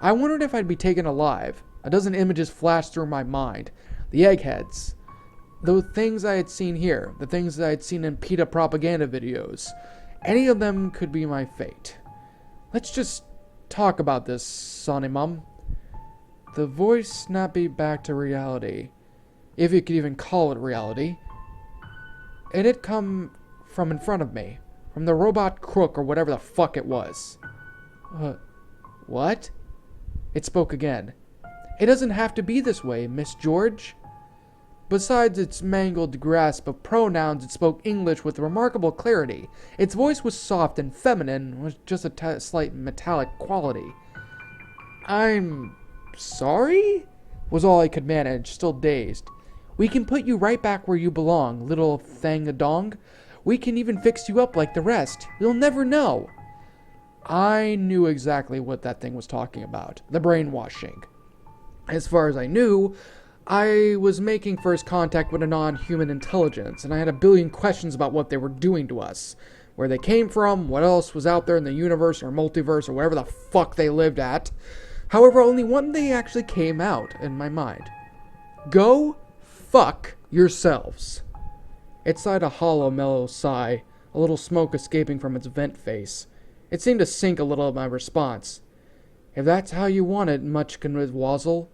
I wondered if I'd be taken alive. A dozen images flashed through my mind. The eggheads. The things I had seen here. The things I had seen in PETA propaganda videos. Any of them could be my fate. Let's just talk about this, Sonny Mum. The voice snapped me back to reality. If you could even call it reality. It had come from in front of me. From the robot crook or whatever the fuck it was. What? It spoke again. It doesn't have to be this way, Miss George. Besides its mangled grasp of pronouns, it spoke English with remarkable clarity. Its voice was soft and feminine, with just a slight metallic quality. I'm sorry? Was all I could manage, still dazed. We can put you right back where you belong, little thang-a-dong. We can even fix you up like the rest. You'll never know. I knew exactly what that thing was talking about. The brainwashing. As far as I knew, I was making first contact with a non-human intelligence, and I had a billion questions about what they were doing to us. Where they came from, what else was out there in the universe or multiverse or wherever the fuck they lived at. However, only one thing actually came out in my mind. Go fuck yourselves. It sighed a hollow, mellow sigh, a little smoke escaping from its vent face. It seemed to sink a little at my response. If that's how you want it, Muchkin Wazzle.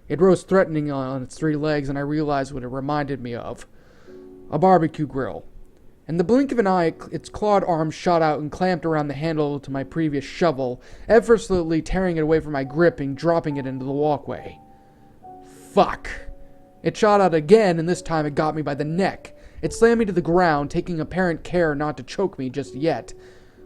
It rose threatening on its 3 legs, and I realized what it reminded me of. A barbecue grill. In the blink of an eye, its clawed arm shot out and clamped around the handle to my previous shovel, effortlessly tearing it away from my grip and dropping it into the walkway. Fuck. It shot out again, and this time it got me by the neck. It slammed me to the ground, taking apparent care not to choke me just yet,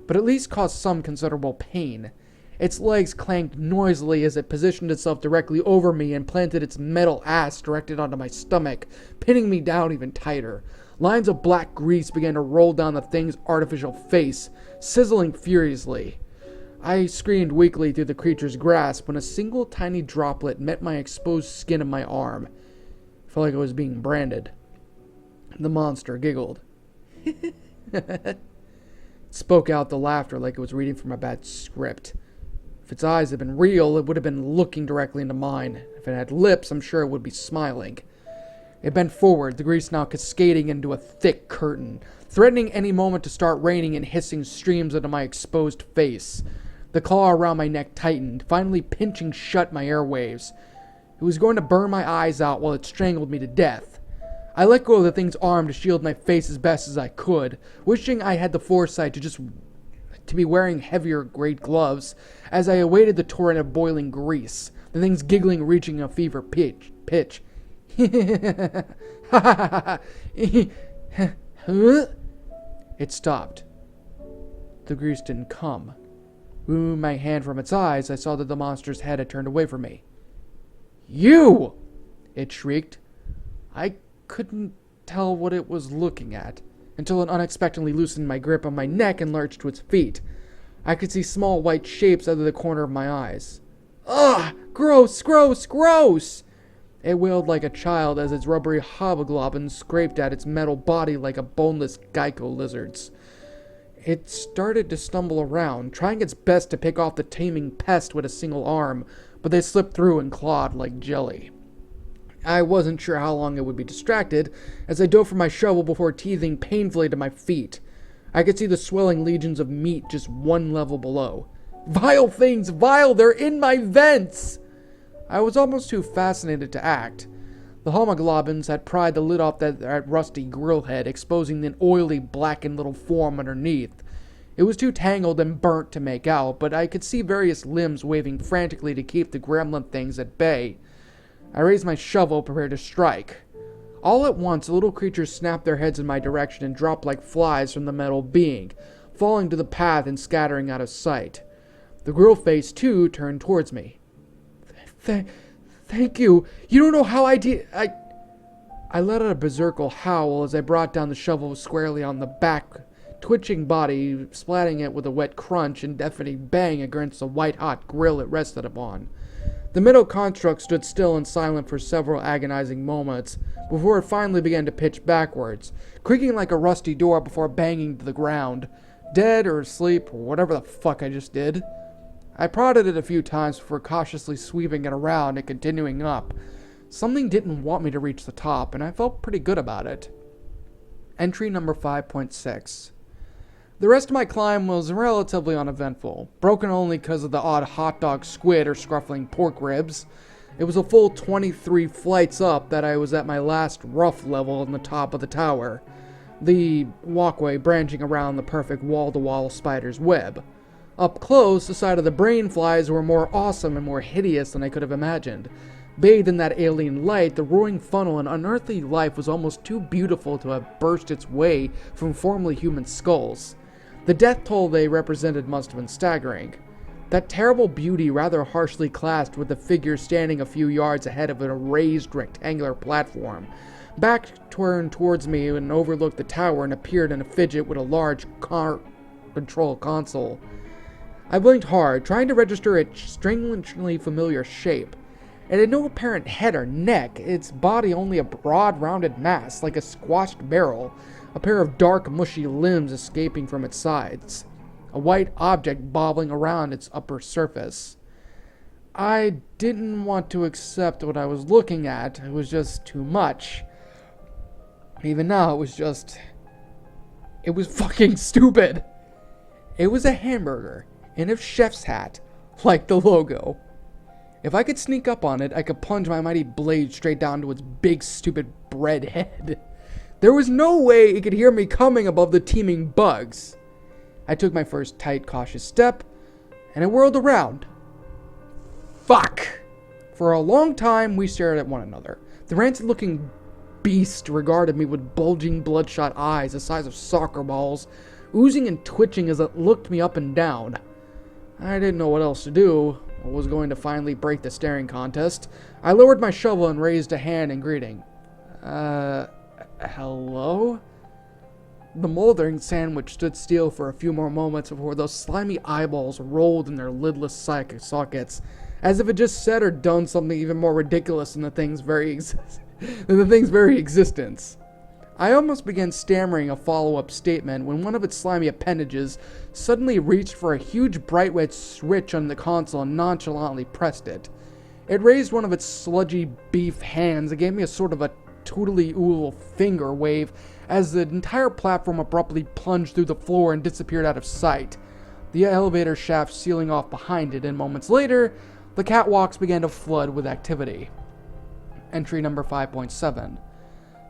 but at least caused some considerable pain. Its legs clanked noisily as it positioned itself directly over me and planted its metal ass directed onto my stomach, pinning me down even tighter. Lines of black grease began to roll down the thing's artificial face, sizzling furiously. I screamed weakly through the creature's grasp when a single tiny droplet met my exposed skin of my arm. I felt like I was being branded. The monster giggled. It spoke out the laughter like it was reading from a bad script. If its eyes had been real, it would have been looking directly into mine. If it had lips, I'm sure it would be smiling. It bent forward, the grease now cascading into a thick curtain, threatening any moment to start raining in hissing streams into my exposed face. The claw around my neck tightened, finally pinching shut my airwaves. It was going to burn my eyes out while it strangled me to death. I let go of the thing's arm to shield my face as best as I could, wishing I had the foresight to be wearing heavier grade gloves as I awaited the torrent of boiling grease, the thing's giggling reaching a fever pitch. It stopped. The grease didn't come. Removing my hand from its eyes, I saw that the monster's head had turned away from me. "You!" it shrieked. I couldn't tell what it was looking at, until it unexpectedly loosened my grip on my neck and lurched to its feet. I could see small white shapes out of the corner of my eyes. "Ugh! Gross! Gross! Gross!" It wailed like a child as its rubbery hobgoblin scraped at its metal body like a boneless Geico lizard's. It started to stumble around, trying its best to pick off the teeming pest with a single arm, but they slipped through and clawed like jelly. I wasn't sure how long it would be distracted, as I dove for my shovel before teething painfully to my feet. I could see the swelling legions of meat just one level below. Vile things! Vile! They're in my vents! I was almost too fascinated to act. The homoglobins had pried the lid off that rusty grill head, exposing an oily, blackened little form underneath. It was too tangled and burnt to make out, but I could see various limbs waving frantically to keep the gremlin things at bay. I raised my shovel, prepared to strike. All at once, the little creatures snapped their heads in my direction and dropped like flies from the metal being, falling to the path and scattering out of sight. The grill face, too, turned towards me. Thank you. You don't know how I let out a berserker howl as I brought down the shovel squarely on the back, twitching body, splatting it with a wet crunch and deafening bang against the white-hot grill it rested upon. The metal construct stood still and silent for several agonizing moments before it finally began to pitch backwards, creaking like a rusty door before banging to the ground, dead or asleep or whatever the fuck I just did. I prodded it a few times before cautiously sweeping it around and continuing up. Something didn't want me to reach the top, and I felt pretty good about it. Entry number 5.6. The rest of my climb was relatively uneventful, broken only because of the odd hot dog squid or scruffling pork ribs. It was a full 23 flights up that I was at my last rough level on the top of the tower, the walkway branching around the perfect wall-to-wall spider's web. Up close, the sight of the brain flies were more awesome and more hideous than I could have imagined. Bathed in that alien light, the roaring funnel and unearthly life was almost too beautiful to have burst its way from formerly human skulls. The death toll they represented must have been staggering. That terrible beauty rather harshly clashed with the figure standing a few yards ahead of a raised rectangular platform. Back turned towards me and overlooked the tower and appeared in a fidget with a large car control console. I blinked hard, trying to register its strangely familiar shape. It had no apparent head or neck, its body only a broad, rounded mass, like a squashed barrel, a pair of dark, mushy limbs escaping from its sides, a white object bobbling around its upper surface. I didn't want to accept what I was looking at. It was just too much. Even now, it was fucking stupid. It was a hamburger in a chef's hat, like the logo. If I could sneak up on it, I could plunge my mighty blade straight down to its big, stupid bread head. There was no way it could hear me coming above the teeming bugs. I took my first tight, cautious step, and I whirled around. Fuck! For a long time, we stared at one another. The rancid-looking beast regarded me with bulging, bloodshot eyes the size of soccer balls, oozing and twitching as it looked me up and down. I didn't know what else to do, or was going to finally break the staring contest. I lowered my shovel and raised a hand in greeting. Hello? The moldering sandwich stood still for a few more moments before those slimy eyeballs rolled in their lidless sockets, as if it just said or done something even more ridiculous than the thing's very existence. I almost began stammering a follow-up statement when one of its slimy appendages suddenly reached for a huge bright red switch on the console and nonchalantly pressed it. It raised one of its sludgy beef hands and gave me a sort of a tootly-ool finger wave as the entire platform abruptly plunged through the floor and disappeared out of sight, the elevator shaft sealing off behind it, and moments later, the catwalks began to flood with activity. Entry number 5.7.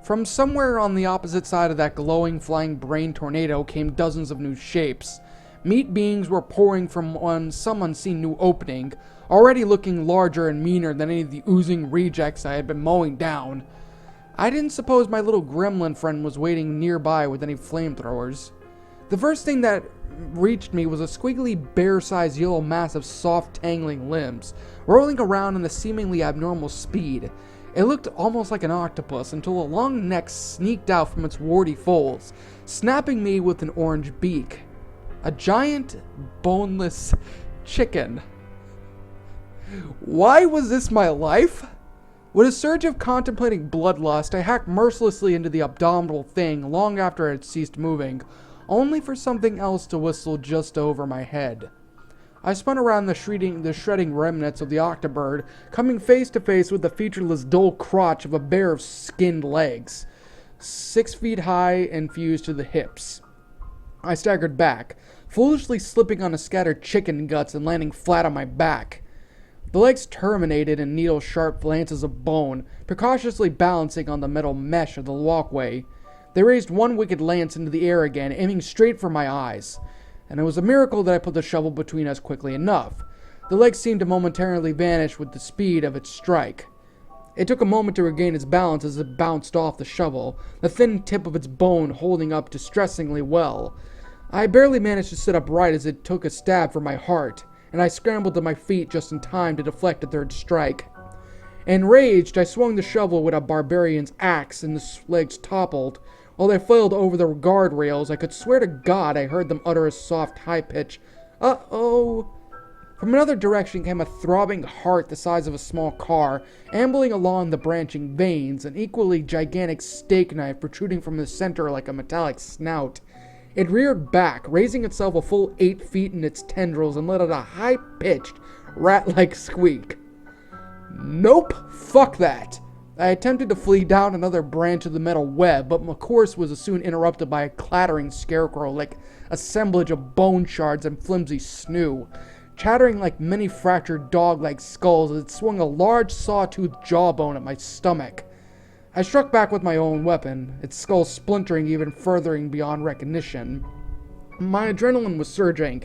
From somewhere on the opposite side of that glowing flying brain tornado came dozens of new shapes. Meat beings were pouring from some unseen new opening, already looking larger and meaner than any of the oozing rejects I had been mowing down. I didn't suppose my little gremlin friend was waiting nearby with any flamethrowers. The first thing that reached me was a squiggly bear-sized yellow mass of soft, tangling limbs, rolling around in a seemingly abnormal speed. It looked almost like an octopus until a long neck sneaked out from its warty folds, snapping me with an orange beak. A giant, boneless chicken. Why was this my life? With a surge of contemplating bloodlust, I hacked mercilessly into the abominable thing long after it had ceased moving, only for something else to whistle just over my head. I spun around the shredding remnants of the octobird, coming face to face with the featureless dull crotch of a bear of skinned legs, 6 feet high and fused to the hips. I staggered back, foolishly slipping on a scattered chicken guts and landing flat on my back. The legs terminated in needle-sharp lances of bone, precautiously balancing on the metal mesh of the walkway. They raised one wicked lance into the air again, aiming straight for my eyes. And it was a miracle that I put the shovel between us quickly enough. The leg seemed to momentarily vanish with the speed of its strike. It took a moment to regain its balance as it bounced off the shovel, the thin tip of its bone holding up distressingly well. I barely managed to sit upright as it took a stab for my heart, and I scrambled to my feet just in time to deflect a third strike. Enraged, I swung the shovel with a barbarian's axe, and the legs toppled. While they flailed over the guardrails, I could swear to God I heard them utter a soft, high-pitched, "Uh-oh." From another direction came a throbbing heart the size of a small car, ambling along the branching veins, an equally gigantic steak knife protruding from the center like a metallic snout. It reared back, raising itself a full 8 feet in its tendrils, and let out a high-pitched, rat-like squeak. Nope! Fuck that! I attempted to flee down another branch of the metal web, but my course was soon interrupted by a clattering scarecrow like assemblage of bone shards and flimsy snoo, chattering like many fractured dog-like skulls as it swung a large saw-toothed jawbone at my stomach. I struck back with my own weapon, its skull splintering even furthering beyond recognition. My adrenaline was surging,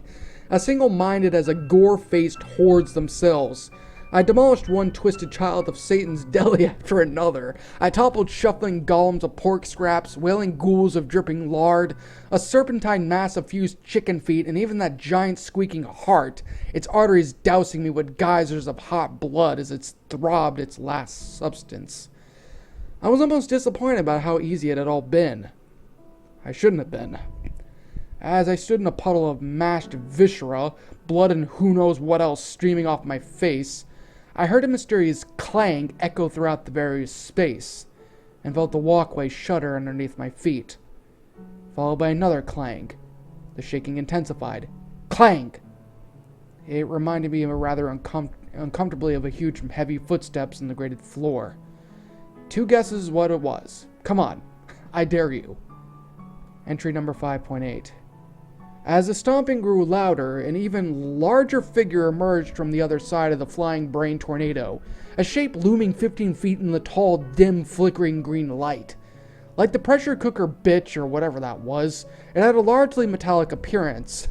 as single-minded as the gore-faced hordes themselves. I demolished one twisted child of Satan's deli after another. I toppled shuffling golems of pork scraps, wailing ghouls of dripping lard, a serpentine mass of fused chicken feet, and even that giant squeaking heart, its arteries dousing me with geysers of hot blood as it throbbed its last substance. I was almost disappointed about how easy it had all been. I shouldn't have been. As I stood in a puddle of mashed viscera, blood and who knows what else streaming off my face, I heard a mysterious clang echo throughout the various space, and felt the walkway shudder underneath my feet, followed by another clang. The shaking intensified. Clang! It reminded me of a rather uncomfortably of a huge heavy footsteps in the grated floor. 2 guesses what it was. Come on, I dare you. Entry number 5.8. As the stomping grew louder, an even larger figure emerged from the other side of the flying brain tornado, a shape looming 15 feet in the tall, dim, flickering green light. Like the pressure cooker bitch or whatever that was, it had a largely metallic appearance,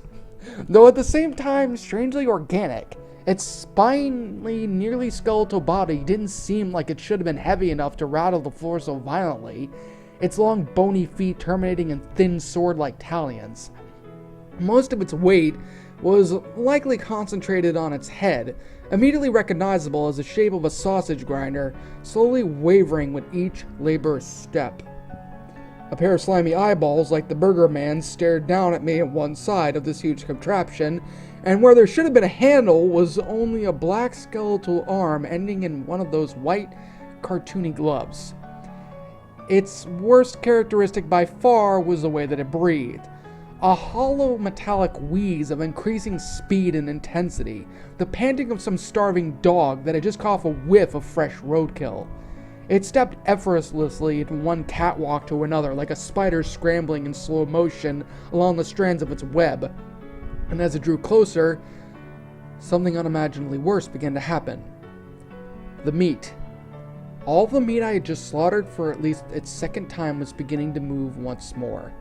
though at the same time strangely organic. Its spiny, nearly skeletal body didn't seem like it should have been heavy enough to rattle the floor so violently, its long bony feet terminating in thin sword-like talons. Most of its weight was likely concentrated on its head, immediately recognizable as the shape of a sausage grinder, slowly wavering with each laborious step. A pair of slimy eyeballs like the Burgurr man stared down at me at one side of this huge contraption, and where there should have been a handle was only a black skeletal arm ending in one of those white, cartoony gloves. Its worst characteristic by far was the way that it breathed. A hollow metallic wheeze of increasing speed and intensity, the panting of some starving dog that had just caught a whiff of fresh roadkill. It stepped effortlessly from one catwalk to another, like a spider scrambling in slow motion along the strands of its web. And as it drew closer, something unimaginably worse began to happen. The meat. All the meat I had just slaughtered for at least its second time was beginning to move once more.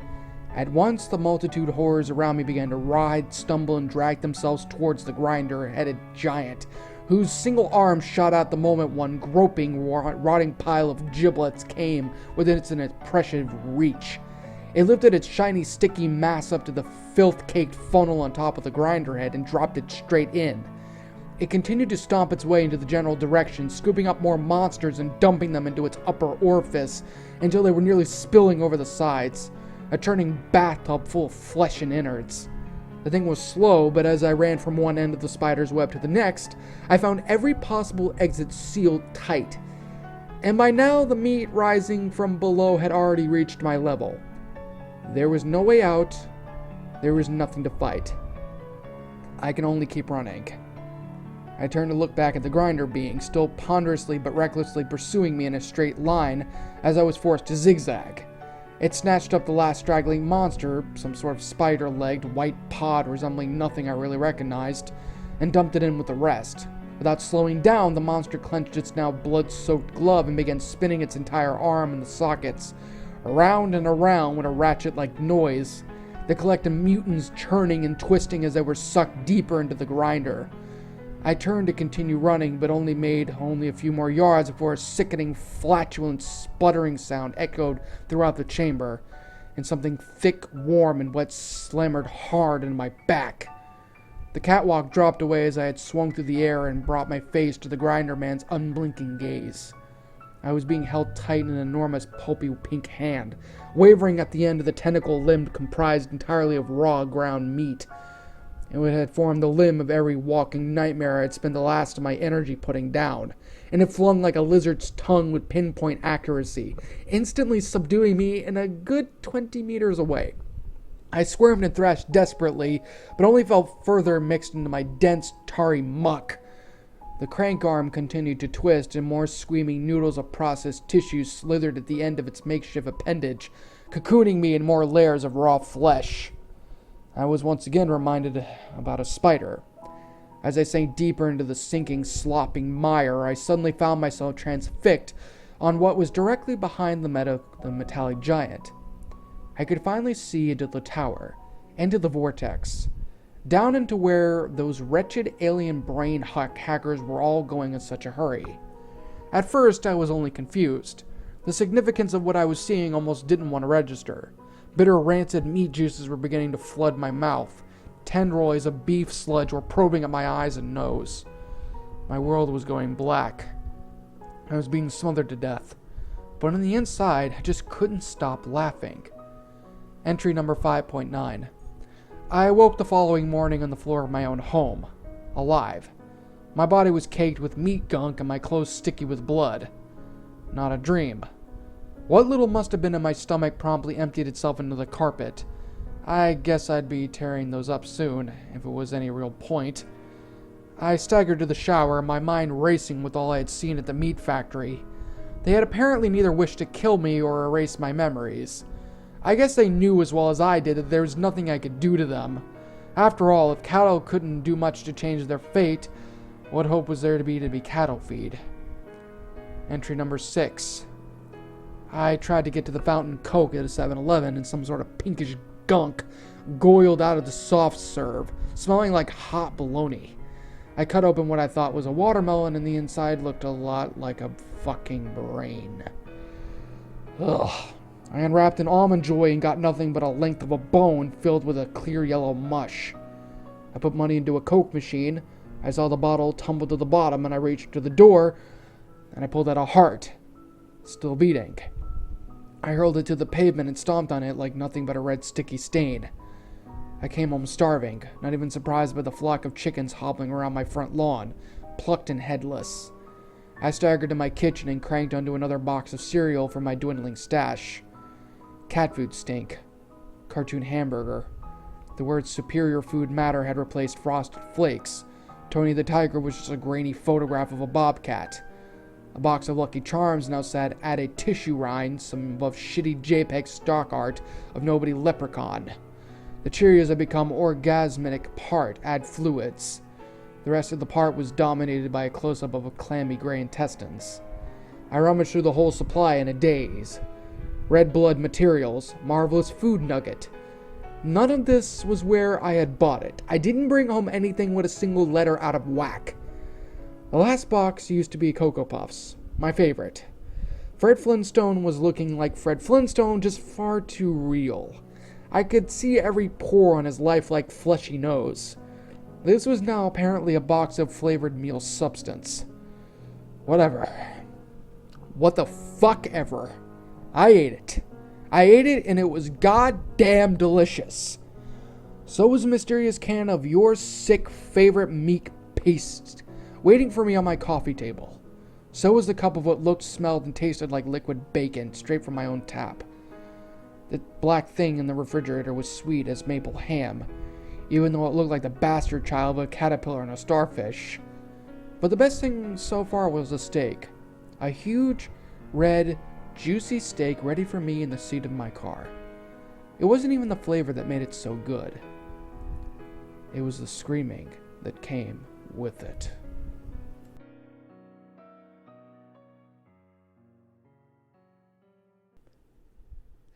At once, the multitude of horrors around me began to writhe, stumble, and drag themselves towards the grinder-headed giant, whose single arm shot out the moment one groping, rotting pile of giblets came within its impressive reach. It lifted its shiny, sticky mass up to the filth-caked funnel on top of the grinder head and dropped it straight in. It continued to stomp its way into the general direction, scooping up more monsters and dumping them into its upper orifice until they were nearly spilling over the sides, a churning bathtub full of flesh and innards. The thing was slow, but as I ran from one end of the spider's web to the next, I found every possible exit sealed tight. And by now, the meat rising from below had already reached my level. There was no way out. There was nothing to fight. I can only keep running. I turned to look back at the grinder being, still ponderously but recklessly pursuing me in a straight line as I was forced to zigzag. It snatched up the last straggling monster, some sort of spider-legged white pod resembling nothing I really recognized, and dumped it in with the rest. Without slowing down, the monster clenched its now blood-soaked glove and began spinning its entire arm in the sockets, around and around with a ratchet-like noise, the collective mutants churning and twisting as they were sucked deeper into the grinder. I turned to continue running, but made a few more yards before a sickening, flatulent, sputtering sound echoed throughout the chamber, and something thick, warm, and wet slammered hard into my back. The catwalk dropped away as I had swung through the air and brought my face to the grinder man's unblinking gaze. I was being held tight in an enormous, pulpy pink hand, wavering at the end of the tentacle limb comprised entirely of raw ground meat. It had formed the limb of every walking nightmare I had spent the last of my energy putting down, and it flung like a lizard's tongue with pinpoint accuracy, instantly subduing me in a good 20 meters away. I squirmed and thrashed desperately, but only fell further mixed into my dense, tarry muck. The crank arm continued to twist, and more screaming noodles of processed tissue slithered at the end of its makeshift appendage, cocooning me in more layers of raw flesh. I was once again reminded about a spider. As I sank deeper into the sinking, slopping mire, I suddenly found myself transfixed on what was directly behind the metallic giant. I could finally see into the tower, into the vortex, down into where those wretched alien brain hackers were all going in such a hurry. At first, I was only confused. The significance of what I was seeing almost didn't want to register. Bitter, rancid meat juices were beginning to flood my mouth. Tendrils of beef sludge were probing at my eyes and nose. My world was going black. I was being smothered to death. But on the inside, I just couldn't stop laughing. Entry number 5.9. I awoke the following morning on the floor of my own home. Alive. My body was caked with meat gunk and my clothes sticky with blood. Not a dream. What little must have been in my stomach promptly emptied itself into the carpet. I guess I'd be tearing those up soon, if it was any real point. I staggered to the shower, my mind racing with all I had seen at the meat factory. They had apparently neither wished to kill me or erase my memories. I guess they knew as well as I did that there was nothing I could do to them. After all, if cattle couldn't do much to change their fate, what hope was there to be cattle feed? Entry number 6. I tried to get to the fountain Coke at a 7-Eleven and some sort of pinkish gunk goiled out of the soft serve, smelling like hot bologna. I cut open what I thought was a watermelon and the inside looked a lot like a fucking brain. Ugh. I unwrapped an almond joy and got nothing but a length of a bone filled with a clear yellow mush. I put money into a Coke machine. I saw the bottle tumble to the bottom and I reached to the door and I pulled out a heart, still beating. I hurled it to the pavement and stomped on it like nothing but a red sticky stain. I came home starving, not even surprised by the flock of chickens hobbling around my front lawn, plucked and headless. I staggered to my kitchen and cranked onto another box of cereal from my dwindling stash. Cat food stink. Cartoon hamburger. The words superior food matter had replaced frosted flakes. Tony the Tiger was just a grainy photograph of a bobcat. A box of Lucky Charms now said, add a tissue rind, some of shitty JPEG stock art of nobody leprechaun. The Cheerios had become orgasmic part, add fluids. The rest of the part was dominated by a close-up of clammy gray intestines. I rummaged through the whole supply in a daze. Red blood materials, marvelous food nugget. None of this was where I had bought it. I didn't bring home anything with a single letter out of whack. The last box used to be Cocoa Puffs, my favorite. Fred Flintstone was looking like Fred Flintstone, just far too real. I could see every pore on his lifelike fleshy nose. This was now apparently a box of flavored meal substance. Whatever. What the fuck ever. I ate it. I ate it and it was goddamn delicious. So was a mysterious can of your sick favorite meat paste waiting for me on my coffee table. So was the cup of what looked, smelled, and tasted like liquid bacon straight from my own tap. The black thing in the refrigerator was sweet as maple ham, even though it looked like the bastard child of a caterpillar and a starfish. But the best thing so far was the steak. A huge, red, juicy steak ready for me in the seat of my car. It wasn't even the flavor that made it so good. It was the screaming that came with it.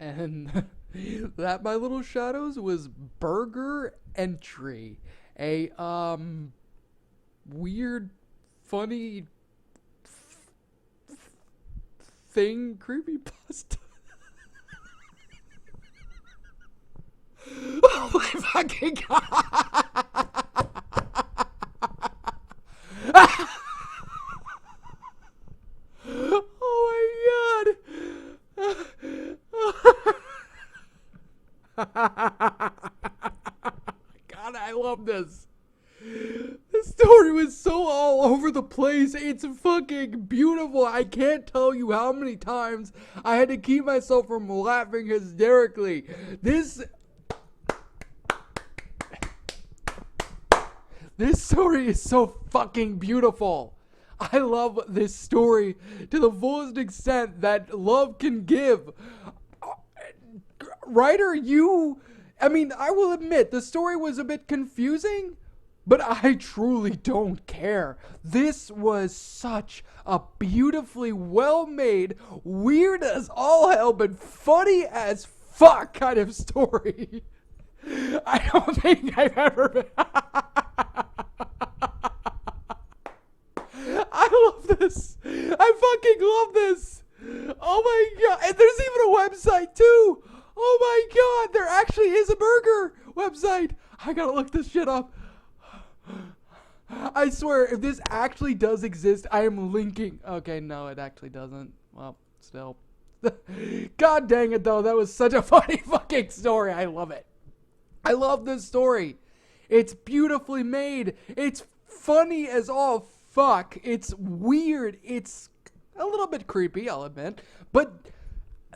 And that, my little shadows, was Burgurr Entry. A, weird, funny thing creepypasta. Oh my fucking god! Oh my god! God, I love this. This story was so all over the place. It's fucking beautiful. I can't tell you how many times I had to keep myself from laughing hysterically. This story is so fucking beautiful. I love this story to the fullest extent that love can give. Writer, I will admit, the story was a bit confusing, but I truly don't care. This was such a beautifully well-made, weird as all hell, but funny as fuck kind of story. I don't think I've ever been... I love this. I fucking love this. Oh my god. And there's even a website too. Oh my god. There actually is a Burgurr website. I gotta look this shit up. I swear, if this actually does exist, I am linking. Okay, no, it actually doesn't. Well, still. God dang it, though. That was such a funny fucking story. I love it. I love this story. It's beautifully made. It's funny as all fuck. It's weird. It's a little bit creepy, I'll admit. But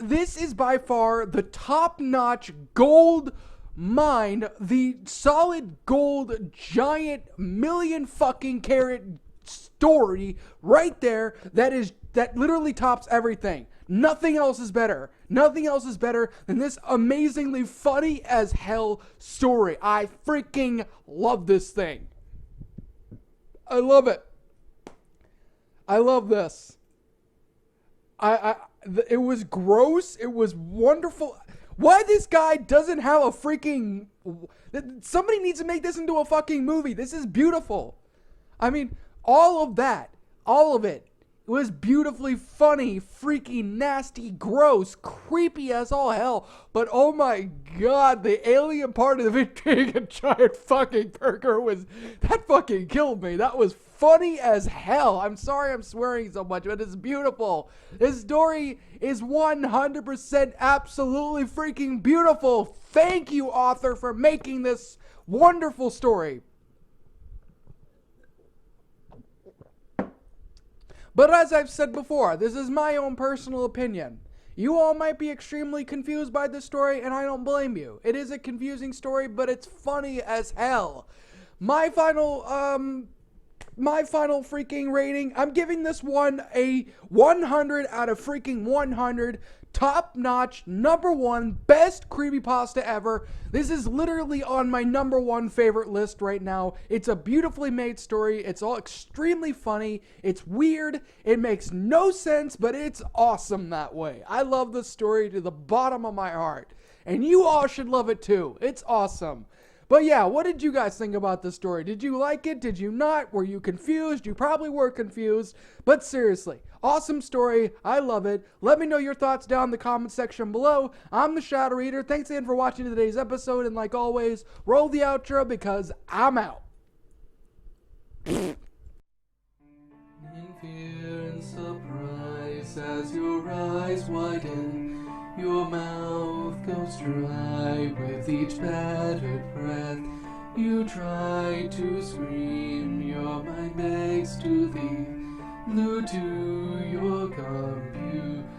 this is by far the top-notch gold mine, the solid gold giant million fucking carat story right there that literally tops everything. Nothing else is better. Nothing else is better than this amazingly funny as hell story. I freaking love this thing. I love it. I love this. It was gross. It was wonderful. Why this guy doesn't have a freaking... Somebody needs to make this into a fucking movie. This is beautiful. I mean, all of that, all of it, was beautifully funny, freaky, nasty, gross, creepy as all hell. But oh my god, the alien part of it being a giant fucking burger that fucking killed me. That was funny as hell. I'm sorry I'm swearing so much, but it's beautiful. This story is 100% absolutely freaking beautiful. Thank you, author, for making this wonderful story. But as I've said before, this is my own personal opinion. You all might be extremely confused by this story, and I don't blame you. It is a confusing story, but it's funny as hell. My final freaking rating, I'm giving this one a 100 out of freaking 100. Top notch, number one, best creepypasta ever. This is literally on my number one favorite list right now. It's a beautifully made story. It's all extremely funny. It's weird. It makes no sense, but it's awesome that way. I love this story to the bottom of my heart. And you all should love it too. It's awesome. But yeah, what did you guys think about this story? Did you like it? Did you not? Were you confused? You probably were confused. But seriously, awesome story. I love it. Let me know your thoughts down in the comment section below. I'm the Shadow Eater. Thanks again for watching today's episode. And like always, roll the outro because I'm out. In fear and surprise as your eyes widen, your mouth goes dry with each battered breath. You try to scream, your mind begs to leave. Glued to your computer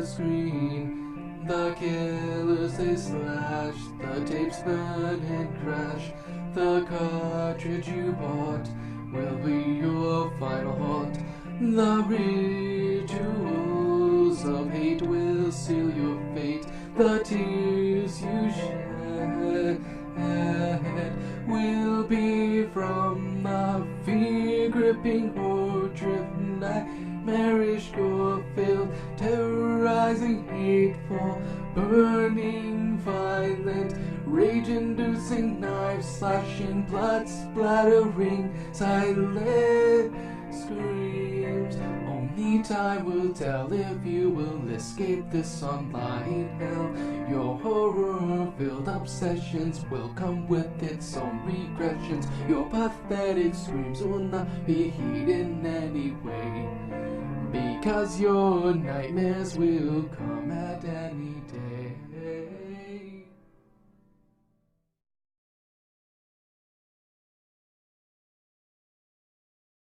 screen, the killers they slash, the tapes burn and crash. The cartridge you bought will be your final haunt. The rituals of hate will seal your fate. The tears you shed will be from the fear-gripping horror-driven nightmarish gore-filled, terrorizing, hateful, burning, violent, rage-inducing, knife-slashing, blood-splattering, silent screams. Only time will tell if you will escape this online hell. Your horror-filled obsessions will come with its own regressions. Your pathetic screams will not be heeded in any way, because your nightmares will come at any